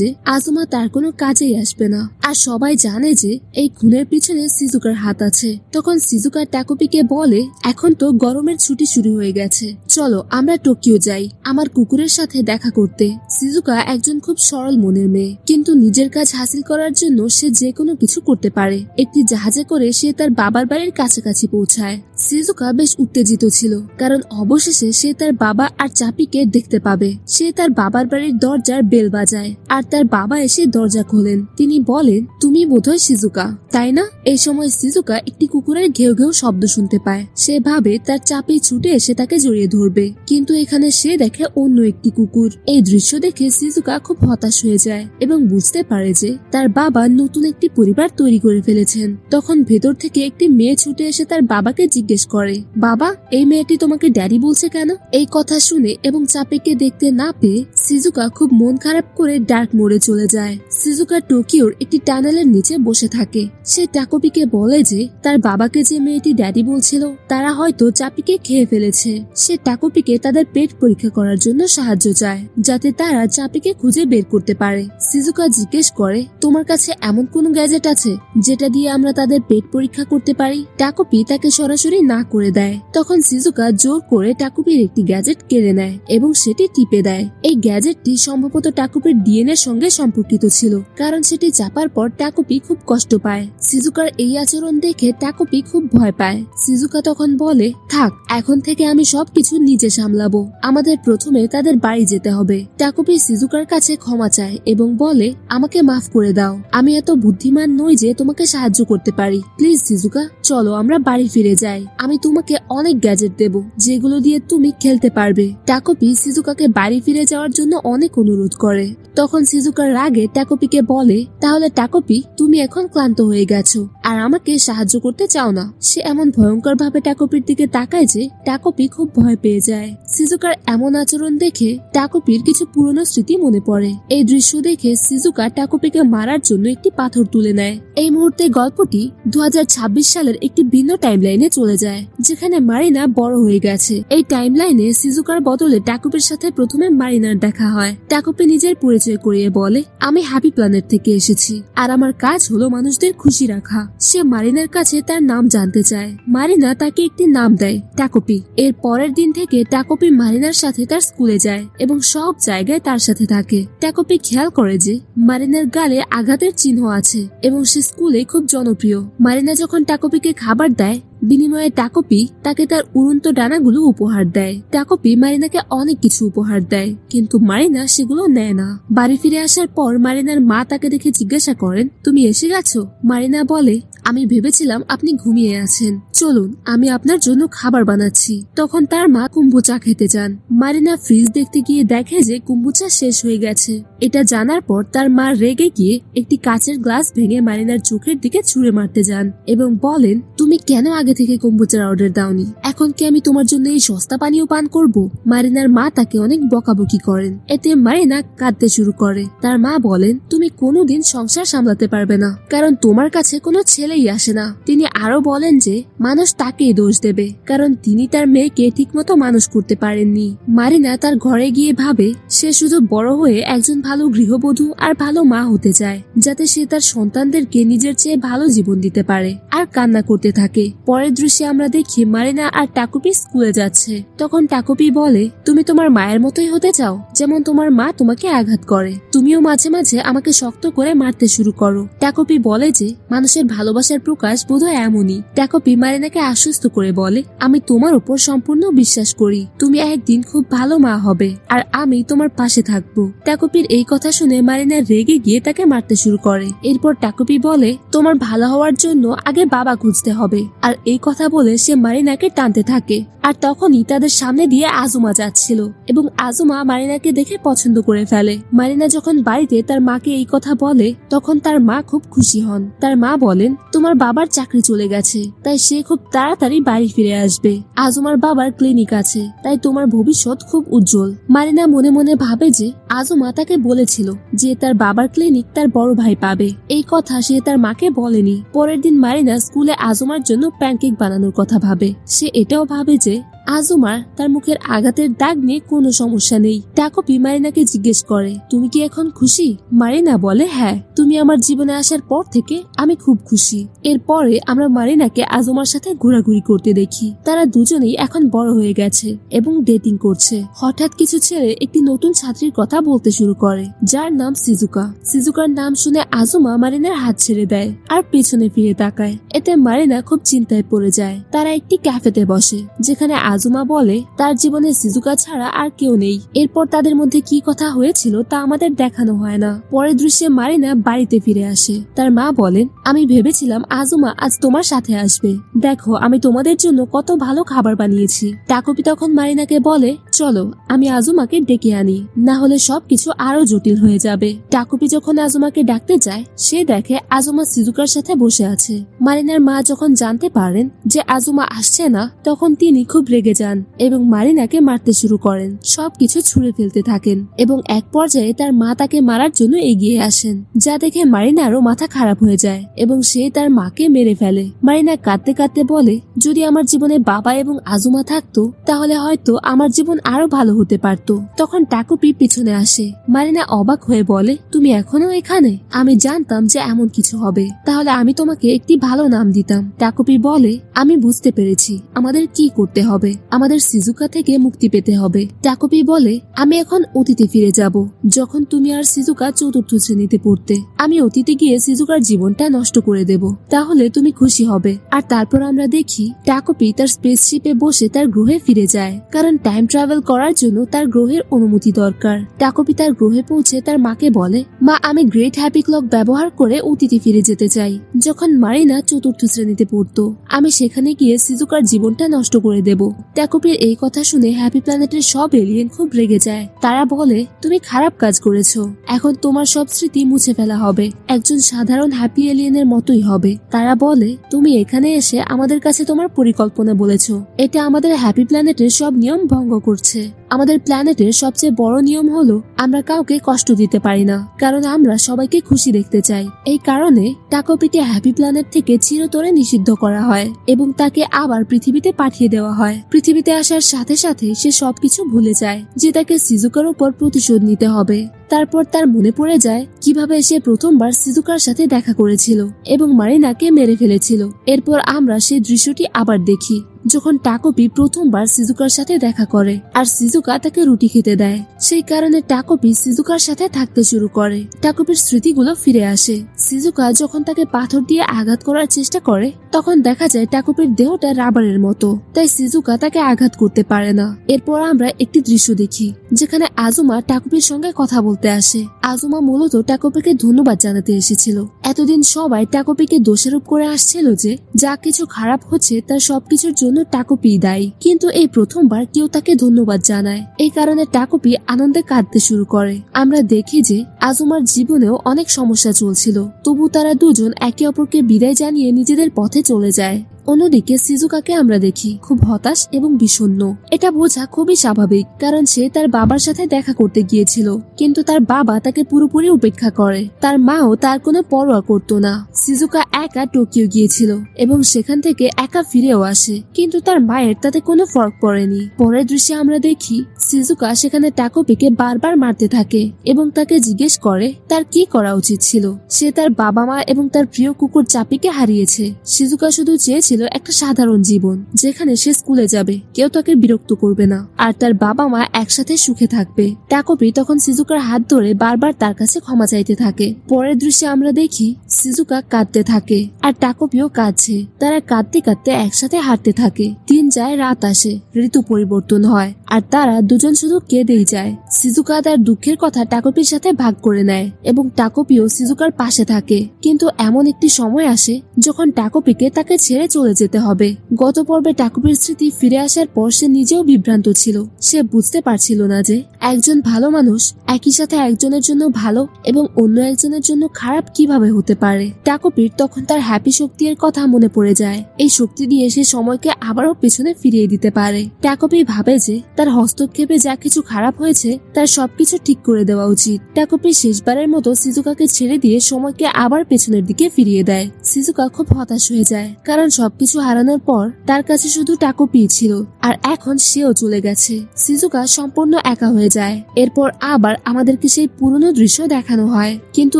যে আজুমা তার কোনো কাজেই আসবে না, আর সবাই জানে যে এই খুনের পিছনে সিজুকার হাত আছে। তখন সিজুকা টাকুপিকে বলে, এখন তো গরমের ছুটি শুরু হয়ে গেছে, চলো আমরা টোকিও যাই আমার কুকুরের সাথে দেখা করতে। সিজুকা একজন খুব সরল মনের মেয়ে, কিন্তু নিজের কাজ হাসিল করার জন্য সে যে কোনো কিছু করতে পারে। একটি জাহাজে করে সে তার বাবার বাড়ির কাছাকাছি পৌঁছায়। সিজুকা বেশ উত্তেজিত ছিল, কারণ অবশেষে সে তার বাবা আর চাপিকে দেখতে পাবে। সে তার বাবার বাড়ির দরজার বেল বাজায়, আর তার বাবা এসে দরজা খোলেন। তিনি বলেন, তুমি বোধহয় সিজুকা, তাই না? এই সময় সিজুকা একটি কুকুরের ঘেউ ঘেউ শব্দ শুনতে পায়। সে ভাবে তার চাপি ছুটে এসে তাকে জড়িয়ে ধরবে, কিন্তু এখানে সে দেখে অন্য একটি কুকুর। এই দৃশ্য দেখে সিজুকা খুব হতাশ হয়ে যায় এবং বুঝতে পারে যে তার বাবা নতুন একটি পরিবার তৈরি করে ফেলেছেন। তখন ভেতর থেকে একটি মেয়ে ছুটে এসে তার বাবাকে জিজ্ঞেস করে, বাবা, এই মেয়েটি তোমাকে ড্যাডি বলছে কেন? এই কথা শুনে এবং চাপিকে দেখতে না পেয়ে সিজুকা খুব মন খারাপ করে ডার্ক মোড়ে চলে যায়। সিজুকা টোকিওর একটি টানেলের নিচে বসে থাকে। সে টাকুপিকে বলে যে তার বাবাকে যে মেয়েটি ড্যাডি বলছিল তারা হয়তো চাপিকে খেয়ে ফেলেছে। সে টাকুপিকে তাদের পেট পরীক্ষা করার জন্য সাহায্য চায়, যাতে তারা চাপিকে খুঁজে বের করতে পারে। সিজুকা জিজ্ঞেস করে, তোমার কাছে এমন কোন গ্যাজেট আছে যেটা দিয়ে আমরা তাদের পেট পরীক্ষা করতে পারি? টাকুপি তাকে সরাসরি না করে দেয়। তখন সিজুকা জোর করে টাকুপির একটি গ্যাজেট কেড়ে নেয় এবং সেটি টিপে দেয়। এই গ্যাজেটটি সম্ভবত টাকুপির ডিএনএর সঙ্গে সম্পর্কিত ছিল, কারণ সেটি চাপার পর টাকুপি খুব কষ্ট পায়। সিজুকার এই আচরণ দেখে টাকুপি খুব ভয় পায়। সিজুকা তখন বলে, থাক, এখন থেকে আমি সবকিছু নিজে সামলাবো, আমাদের প্রথমে তাদের বাড়ি যেতে হবে। টাকুপি সিজুকার কাছে ক্ষমা চায় এবং বলে, আমাকে মাফ করে দাও, আমি এত বুদ্ধিমান নই যে তোমাকে সাহায্য করতে পারি। প্লিজ সিজুকা, চলো আমরা বাড়ি ফিরে যাই, আমি তোমাকে অনেক গ্যাজেট দেব যেগুলো দিয়ে তুমি খেলতে পারবে। টাকুপি সিজুকাকে বাড়ি ফিরে যাওয়ার জন্য অনেক অনুরোধ করে। তখন সিজুকার রাগে টাকুপিকে বলে, তাহলে টাকুপি, তুমি এখন ক্লান্ত হয়ে গেছো আর আমাকে সাহায্য করতে চাও না। সে এমন ভয়ঙ্কর ভাবে টাকুপির দিকে তাকায় যে টাকুপি খুব ভয় পেয়ে যায়। সিজুকার এমন আচরণ দেখে টাকুপির কিছু পুরনো স্মৃতি মনে পড়ে। এই দৃশ্য দেখে সিজুকা টাকুপিকে মারার জন্য একটি পাথর তুলে নেয়। এই মুহূর্তে গল্পটি 2026 সালের একটি ভিন্ন টাইমলাইনে চলে যায়, যেখানে মারিনা বড় হয়ে গেছে। এই টাইমলাইনে সিজুকার বদলে টাকুপির সাথে প্রথমে মারিনার দেখা হয়। টাকুপি নিজের পরিচয় করিয়ে বলে, আমি হ্যাপি প্ল্যানেট থেকে এসেছি আর আমার কাজ হলো মানুষদের খুশি রাখা। সে মারিনার কাছে তার নাম জানতে চায়। মারিনা তাকে একটি নাম দেয়, টাকুপি। এর পরের দিন থেকে টাকুপি মারিনার সাথে তার স্কুলে যায় এবং সব জায়গায় তার সাথে থাকে। টাকুপি খেয়াল করে যে মারিনার গালে আঘাতের চিহ্ন আছে এবং সে স্কুলে খুব জনপ্রিয়। মারিনা যখন টাকুপিকে খাবার দেয়, বিনিময়ে টাকুপি তাকে তার উড়ন্ত ডানাগুলো উপহার দেয়। টাকুপি মারিনাকে অনেক কিছু উপহার দেয়, কিন্তু মারিনা সেগুলো নেয় না। বাড়ি ফিরে আসার পর মারিনার মা তাকে দেখে জিজ্ঞাসা করেন, তুমি এসে গেছো? মারিনা বলে, আমি ভেবেছিলাম আপনি ঘুমিয়ে আছেন, চলুন আমি আপনার জন্য খাবার বানাচ্ছি। তখন তার মা কম্বুচা খেতে যান। মারিনা ফ্রিজ দেখতে গিয়ে দেখে যে কম্বুচা শেষ হয়ে গেছে। এটা জানার পর তার মা রেগে গিয়ে একটি কাচের গ্লাস ভেঙে মারিনার চোখের দিকে ছুঁড়ে মারতে যান এবং বলেন, তুমি কেন আগে থেকে কম্বুচার অর্ডার দাওনি? এখন কি আমি তোমার জন্য এই সস্তা পানীয় পান করব? মারিনার মা তাকে অনেক বকাবকি করেন। এতে মারিনা কাঁদতে শুরু করে। তার মা বলেন, তুমি কোনোদিন সংসার সামলাতে পারবে না, কারণ তোমার কাছে কোনো ছেলেই আসে না। তিনি আরো বলেন যে মানুষ তাকেই দোষ দেবে, কারণ তিনি তার মেয়েকে ঠিকমতো মানুষ করতে পারেননি। মারিনা তার ঘরে গিয়ে ভাবে সে শুধু বড় হয়ে একজন ভালো গৃহবধূ আর ভালো মা হতে চায়, যাতে সে তার সন্তানদেরকে নিজের চেয়ে ভালো জীবন দিতে পারে, আর কান্না করতে থাকে। পরের দৃশ্যে আমরা দেখি মারিনা আর টাকুপি স্কুলে যাচ্ছে। তখন টাকুপি বলে, তুমি তোমার মায়ের মতোই হতে চাও, যেমন তোমার মা তোমাকে আঘাত করে। তুমিও মাঝে মাঝে আমাকে শক্ত করে মারতে শুরু করো। টাকুপি বলে যে মানুষের ভালোবাসার প্রকাশ বোধহয় এমনই। টাকুপি মারিনাকে আশ্বস্ত করে বলে, আমি তোমার উপর সম্পূর্ণ বিশ্বাস করি। তুমি একদিন খুব ভালো মা হবে, আর আমি তোমার পাশে থাকবো। টাকুপির এই কথা শুনে মারিনা রেগে গিয়ে তাকে মারতে শুরু করে। এরপর টাকুপি বলে, তোমার ভালো হওয়ার জন্য আগে বাবা খুঁজতে হবে। আর এই কথা বলে সে মারিনাকে টানতে থাকে। আর তখনই তাদের সামনে দিয়ে আজুমা যাচ্ছিল এবং আজুমা মারিনাকে দেখে পছন্দ করে ফেলে। মারিনা যখন বাড়িতে তার মাকে এই কথা বলে, তখন তার মা খুব খুশি হন। তার মা বলেন, তোমার বাবার চাকরি চলে গেছে, তাই সে খুব তাড়াতাড়ি বাড়ি ফিরে আসবে। আজুমার বাবার ক্লিনিক আছে, তাই তোমার ভবিষ্যৎ খুব উজ্জ্বল। মারিনা মনে মনে ভাবে যে আজুমা তাকে বলেছিল যে তার বাবার ক্লিনিক তার বড় ভাই পাবে। এই কথা সে তার মাকে বলেনি। পরের দিন মারিনা স্কুলে আজুমার জন্য প্যানকেক বানানোর কথা ভাবে। সে এটাও ভাবে যে আজুমার তার মুখের আঘাতের দাগ নিয়ে কোনো সমস্যা নেই। টাকুপি মারিনাকে জিজ্ঞেস করে, তুমি কি এখন খুশি? মারিনা বলে, হ্যাঁ, তুমি আমার জীবনে আসার পর থেকে আমি খুব খুশি। এরপরে আমরা মারিনাকে আজুমার সাথে ঘোরাঘুরি করতে দেখি। তারা দুজনেই এখন বড় হয়ে গেছে এবং ডেটিং করছে। হঠাৎ কিছু ছেলে একটি নতুন ছাত্রীর কথা বলতে শুরু করে, যার নাম সিজুকা। সিজুকার নাম শুনে আজুমা মারিনার হাত ছেড়ে দেয় আর পেছনে ফিরে তাকায়। এতে মারিনা খুব চিন্তায় পড়ে যায়। তারা একটি ক্যাফেতে বসে, যেখানে আজুমা বলে তার জীবনে সিজুকা ছাড়া আর কেউ নেই। এরপর তাদের মধ্যে কি কথা হয়েছিল তা আমাদের দেখানো হয় না। পরের দৃশ্যে মারিনা বাড়িতে ফিরে আসে। তার মা বলেন, আমি ভেবেছিলাম আজুমা আজ তোমার সাথে আসবে। দেখো আমি তোমাদের জন্য কত ভালো খাবার বানিয়েছি। টাকুপি তখন মারিনাকে বলে, চলো আমি আজুমাকে ডেকে আনি, না হলে সবকিছু আরো জটিল হয়ে যাবে। টাকুপি যখন আজুমাকে ডাকতে যায়, সে দেখে আজুমা সিজুকার সাথে বসে আছে। মারিনার মা যখন জানতে পারেন যে আজুমা আসছে না, তখন তিনি খুব রেগে যান এবং মারিনাকে মারতে শুরু করেন। সবকিছু ছুঁড়ে ফেলতে থাকেন এবং এক পর্যায়ে তার মা তাকে মারার জন্য এগিয়ে আসেন, যা দেখে মারিনারও মাথা খারাপ হয়ে যায় এবং সে তার মাকে মেরে ফেলে। মারিনা কাঁদতে কাঁদতে বলে, যদি আমার জীবনে বাবা এবং আজুমা থাকতো, তাহলে হয়তো আমার জীবন আরো ভালো হতে পারত। তখন টাকুপি পিছনে আসে। মারিনা অবাক হয়ে বলে, তুমি এখনো এখানে? আমি জানতাম যে এমন কিছু হবে, তাহলে আমি তোমাকে একটি ভালো নাম দিতাম। টাকুপি বলে, আমি বুঝতে পেরেছি আমাদের কি করতে হবে। আমাদের সিজুকা থেকে মুক্তি পেতে হবে। টাকুপি বলে, আমি এখন অতীতে ফিরে যাব, যখন তুমি আর সিজুকা চতুর্থ শ্রেণীতে পড়তে। আমি অতীতে গিয়ে সিজুকার জীবনটা নষ্ট করে দেব, তাহলে তুমি খুশি হবে। আর তারপর আমরা দেখি টাকুপি তার স্পেসশিপে বসে তার গ্রহে ফিরে যায়, কারণ টাইম ট্রাভেল করার জন্য তার গ্রহের অনুমতি দরকার। টাকুপি তার গ্রহে পৌঁছে তার মাকে বলে, মা আমি গ্রেট হ্যাপি ক্লক ব্যবহার করে অতীতে ফিরে যেতে চাই, যখন মারিনা চতুর্থ শ্রেণীতে পড়তো। আমি সেখানে গিয়ে সিজুকার জীবনটা নষ্ট করে দেব। টাকুপির এই কথা শুনে হ্যাপি প্ল্যানেটের সব এলিয়েন খুব রেগে যায়। তারা বলে, তুমি খারাপ কাজ করেছো, এখন তোমার সব স্মৃতি মুছে ফেলা হবে, একজন সাধারণ হ্যাপি এলিয়েনের মতোই হবে। তারা বলে, তুমি এখানে এসে আমাদের কাছে তোমার পরিকল্পনা বলেছো, এটা আমাদের হ্যাপি প্ল্যানেটের সব নিয়ম ভঙ্গ করছে। আমাদের প্ল্যানেটের সবচেয়ে বড় নিয়ম হলো আমরা কাউকে কষ্ট দিতে পারি না, কারণ আমরা সবাইকে খুশি দেখতে চাই। এই কারণে টাকুপিকে হ্যাপি প্ল্যানেট থেকে চিরতরে নিষিদ্ধ করা হয় এবং তাকে আবার পৃথিবীতে পাঠিয়ে দেওয়া হয়। পৃথিবীতে আসার সাথে সাথে সে সবকিছু ভুলে যায় যে তাকে সিজুকার উপর প্রতিশোধ নিতে হবে। তারপর তার মনে পড়ে যায় কিভাবে সে প্রথমবার সিজুকার সাথে দেখা করেছিল এবং মারিনাকে মেরে ফেলেছিল। এরপর আমরা সেই দৃশ্যটি আবার দেখি। যখন টাকোপি প্রথমবার সিজুকার সাথে দেখা করে আর সিজুকা তাকে রুটি খেতে দেয়। সেই কারণে টাকোপি সিজুকার সাথে থাকতে শুরু করে। টাকোপির স্মৃতিগুলো ফিরে আসে। সিজুকা যখন তাকে পাথর দিয়ে আঘাত করার চেষ্টা করে তখন দেখা যায় টাকোপির দেহটা রাবারের মতো, তাই সিজুকা তাকে আঘাত করতে পারে না। এরপর আমরা একটি দৃশ্য দেখি যেখানে আজুমা টাকোপির সঙ্গে কথা বলতে আসে। আজুমা মূলত টাকোপিকে ধন্যবাদ জানাতে এসেছিল। এতদিন সবাই টাকোপিকে দোষারোপ করে আসছিল যে যা কিছু খারাপ হচ্ছে তার সবকিছুর জন্য টাকোপি দায়ী, কিন্তু এই প্রথমবার কেউ তাকে ধন্যবাদ জানায়। এই কারণে টাকোপি আনন্দে কাঁদতে শুরু করে। আমরা দেখি যে আজুমার জীবনেও অনেক সমস্যা চলছিল, তবু তারা দুজন একে অপরকে বিদায় জানিয়ে নিজেদের পথে চলে যায়। অন্যদিকে সিজুকাকে আমরা দেখি খুব হতাশ এবং বিষণ্ণ। এটা বোঝা খুবই স্বাভাবিক, কারণ সে তার বাবার সাথে দেখা করতে গিয়েছিল, কিন্তু তার বাবা তাকে পুরোপুরি উপেক্ষা করে। তার মাও তার কোনো পরোয়া করতো না। সিজুকা একা টোকিও গিয়েছিল এবং সেখান থেকে একা ফিরেও আসে, কিন্তু তার মায়ের তাতে কোনো ফরক পড়েনি। পরের দৃশ্যে আমরা দেখি সিজুকা সেখানে টাকোপিকে বারবার মারতে থাকে এবং তাকে জিজ্ঞেস করে তার কি করা উচিত ছিল। সে তার বাবা মা এবং তার প্রিয় কুকুর চাপিকে হারিয়েছে। সিজুকা শুধু চেয়েছিল একটা সাধারণ জীবন যেখানে সে স্কুলে যাবে, কেউ তাকে বিরক্ত করবে না, আর তার বাবা মা একসাথে সুখে থাকবে। টাকোপি তখন সিজুকার হাত ধরে বারবার তার কাছে ক্ষমা চাইতে থাকে। পরের দৃশ্যে আমরা দেখি সিজুকা কাঁদতে থাকে আর টাকোপিও কাঁদছে। তারা কাঁদতে কাঁদতে একসাথে হাঁটতে থাকে। দিন যায়, রাত আসে, ঋতু পরিবর্তন হয় আর তারা দুজন শুধু কেঁদেই যায়। সিজুকা তার দুঃখের কথা টাকোপির সাথে ভাগ করে নেয় এবং টাকোপিও সিজুকার পাশে থাকে। কিন্তু এমন একটি সময় আসে যখন টাকোপিকে তাকে ছেড়ে চলে যেতে হবে। গত পর্বে টাকোপির স্মৃতি ফিরে আসার পর সে নিজেও বিভ্রান্ত ছিল। সে বুঝতে পারছিল না যে একজন ভালো মানুষ একই সাথে একজনের জন্য ভালো এবং অন্য একজনের জন্য খারাপ কিভাবে হতে পারে। টাকোপির তখন তার হ্যাপি শক্তির কথা মনে পড়ে যায়। এই শক্তি দিয়ে সে সময়কে আবারও পেছনে ফিরিয়ে দিতে পারে। টাকোপি ভাবে যে তার হস্তক্ষেপে যা কিছু খারাপ হয়েছে তার সবকিছু ঠিক করে দেওয়া উচিত। টাকোপি শেষবারের মতো সিজুকাকে ছেড়ে দিয়ে সময়কে আবার পেছনের দিকে ফিরিয়ে দেয়। সিজুকা খুব হতাশ হয়ে যায়, কারণ সবকিছু হারানোর পর তার কাছে শুধু টাকোপি ছিল আর এখন সেও চলে গেছে। সিজুকা সম্পূর্ণ একা হয়ে যায়। এরপর আবার আমাদেরকে সেই পুরনো দৃশ্য দেখানো হয়, কিন্তু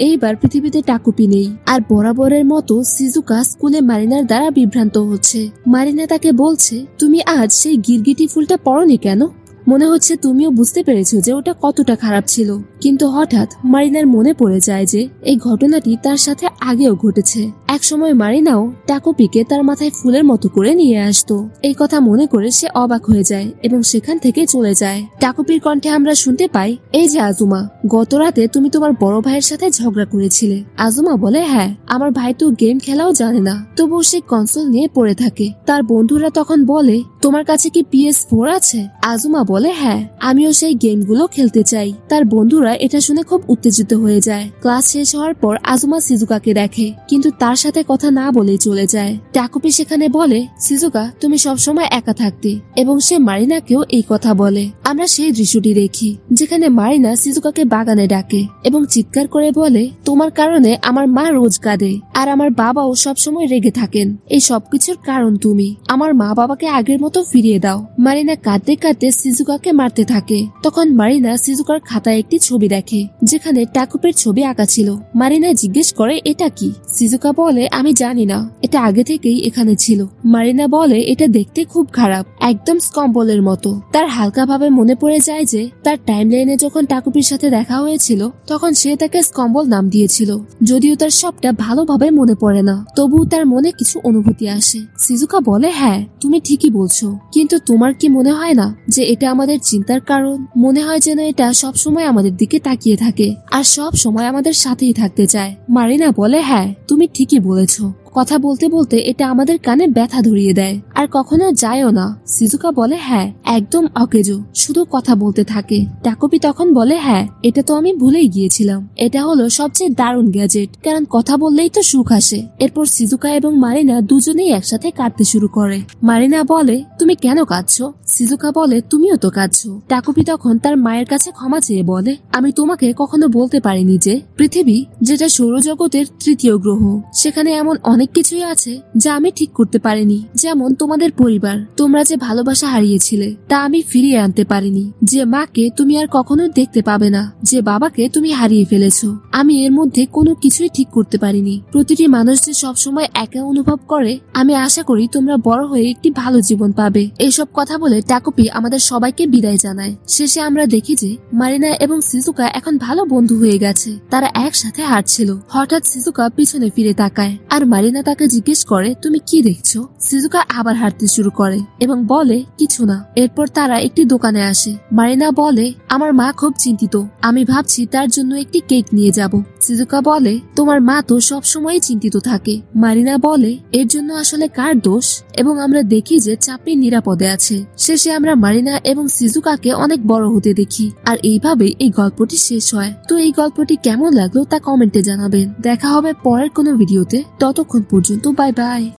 এইবার পৃথিবীতে টাকোপি নেই। আর বরাবরের মতো সিজুকা স্কুলে মারিনার দ্বারা বিভ্রান্ত হচ্ছে। মারিনা তাকে বলছে, তুমি আজ সেই গিরগিটি ফুলটা পরনি কেন? মনে হচ্ছে তুমিও বুঝতে পেরেছো যে ওটা কতটা খারাপ ছিল। কিন্তু হঠাৎ মারিনার মনে পড়ে যায় যে এই ঘটনাটি তার সাথে আগেও ঘটেছে। একসময় মারিনাও টাকোপিকে তার মাথায় ফুলের মতো করে নিয়ে আসতো। এই কথা মনে করে সে অবাক হয়ে যায় এবং সেখান থেকে চলে যায়। টাকোপির কণ্ঠে আমরা শুনতে পাই, এই যে আজুমা, গত রাতে তুমি তোমার বড় ভাইয়ের সাথে ঝগড়া করেছিলে। আজুমা বলে, হ্যাঁ, আমার ভাই তো গেম খেলাও জানে না, তবুও সে কনসোল নিয়ে পড়ে থাকে। তার বন্ধুরা তখন বলে, তোমার কাছে কি PS4 আছে? আজুমা বলে, হ্যাঁ, আমিও সেই গেমগুলো খেলতে চাই। তার বন্ধুরা এটা শুনে খুব উত্তেজিত হয়ে যায়। ক্লাস শেষ হওয়ার পর আজুমা সিজুকাকে দেখে, কিন্তু তার সাথে কথা না বলেই চলে যায়। টাকোপি সেখানে বলে, সিজুকা, তুমি সবসময় একা থাকতে, এবং সে মারিনাকেও এই কথা বলে। আমরা সেই দৃশ্যটি দেখি যেখানে মারিনা সিজুকাকে বাগানে ডাকে এবং চিৎকার করে বলে, তোমার কারণে আমার মা রোজ কাঁদে আর আমার বাবাও সবসময় রেগে থাকেন। এই সবকিছুর কারণ তুমি। আমার মা বাবাকে আগের মতো ফিরিয়ে দাও। মারিনা কাঁদতে কাঁদতে সিজুকাকে মারতে থাকে। তখন মারিনা সিজুকার খাতায় একটি ছবি দেখে যেখানে টাকোপির ছবি আঁকা ছিল। মারিনা জিজ্ঞেস করে, এটা কি? সিজুকা বলে, আমি জানি না, এটা আগে থেকেই এখানে ছিল। মারিনা বলে, এটা দেখতে খুব খারাপ, একদম স্কম্বলের মতো। তার হালকাভাবে মনে পড়ে যায় যে তার টাইমলাইনে যখন টাকোপির সাথে দেখা হয়েছিল তখন সে তাকে স্কম্বল নাম দিয়েছিল। যদিও তার সবটা ভালোভাবে মনে পড়ে না, তবুও তার মনে কিছু অনুভূতি আসে। সিজুকা বলে, হ্যাঁ, তুমি ঠিকই বলছো, কিন্তু তোমার কি মনে হয় না যে এটা আমাদের চিন্তার কারণ? মনে হয় যেন এটা সবসময় আমাদের দিকে তাকিয়ে থাকে আর সব সময় আমাদের সাথেই থাকতে চায়। মারিনা বলে, হ্যাঁ, তুমি ঠিকই বলেছো। কথা বলতে বলতে এটা আমাদের কানে ব্যথা ধরিয়ে দেয় আর কখনো যায়ও না। সিজুকা বলে, হ্যাঁ, একদম অকেজো, শুধু কথা বলতে থাকে। টাকোপি তখন বলে, হ্যাঁ, এটা তো আমি ভুলেই গিয়েছিলাম। এটা হলো সবচেয়ে দারুণ গ্যাজেট, কারণ কথা বললেই তো সুখ আসে। এরপর সিজুকা এবং মারিনা দুজনেই একসাথে কাঁদতে শুরু করে। মারিনা বলে, তুমি কেন কাঁদছো? সিজুকা বলে, তুমিও তো কাঁদছো। টাকোপি তখন তার মায়ের কাছে ক্ষমা চেয়ে বলে, আমি তোমাকে কখনো বলতে পারিনি যে পৃথিবী, যেটা সৌরজগতের তৃতীয় গ্রহ, সেখানে এমন অনেক অনেক কিছুই আছে যা আমি ঠিক করতে পারিনি, যেমন তোমাদের পরিবার। তোমরা যে ভালোবাসা হারিয়েছিলে তা আমি ফিরিয়ে আনতে পারিনি। যে মাকে তুমি আর কখনো দেখতে পাবে না, যে বাবাকে তুমি হারিয়ে ফেলেছো, আমি এর মধ্যে কোনো কিছুই ঠিক করতে পারিনি। প্রতিটি মানুষ যে সবসময় একা অনুভব করে, আমি আশা করি তোমরা বড় হয়ে একটি ভালো জীবন পাবে। এইসব কথা বলে টাকোপি আমাদের সবাইকে বিদায় জানায়। শেষে আমরা দেখি যে মারিনা এবং সিজুকা এখন ভালো বন্ধু হয়ে গেছে। তারা একসাথে হাঁটছিল। হঠাৎ সিজুকা পিছনে ফিরে তাকায় আর মারিনা তাকে জিজ্ঞেস করে, তুমি কি দেখছো? সিজুকা আবার হাঁটতে শুরু করে এবং বলে, কিছু না। এরপর তারা একটি দোকানে আসে। মারিনা বলে, আমার মা খুব চিন্তিত, আমি ভাবছি তার জন্য একটি কেক নিয়ে যাব। সিজুকা বলে, তোমার মা তো সবসময় চিন্তিত থাকে। মারিনা বলে, এর জন্য আসলে কার দোষ? এবং আমরা দেখি যে চাপি নিরাপদে আছে। শেষে আমরা মারিনা এবং সিজুকাকে অনেক বড় হতে দেখি। আর এইভাবে এই গল্পটি শেষ হয়। তো এই গল্পটি কেমন লাগলো তা কমেন্টে জানাবেন। দেখা হবে পরের কোনো ভিডিওতে। ততক্ষণ পর্যন্ত বাই বাই।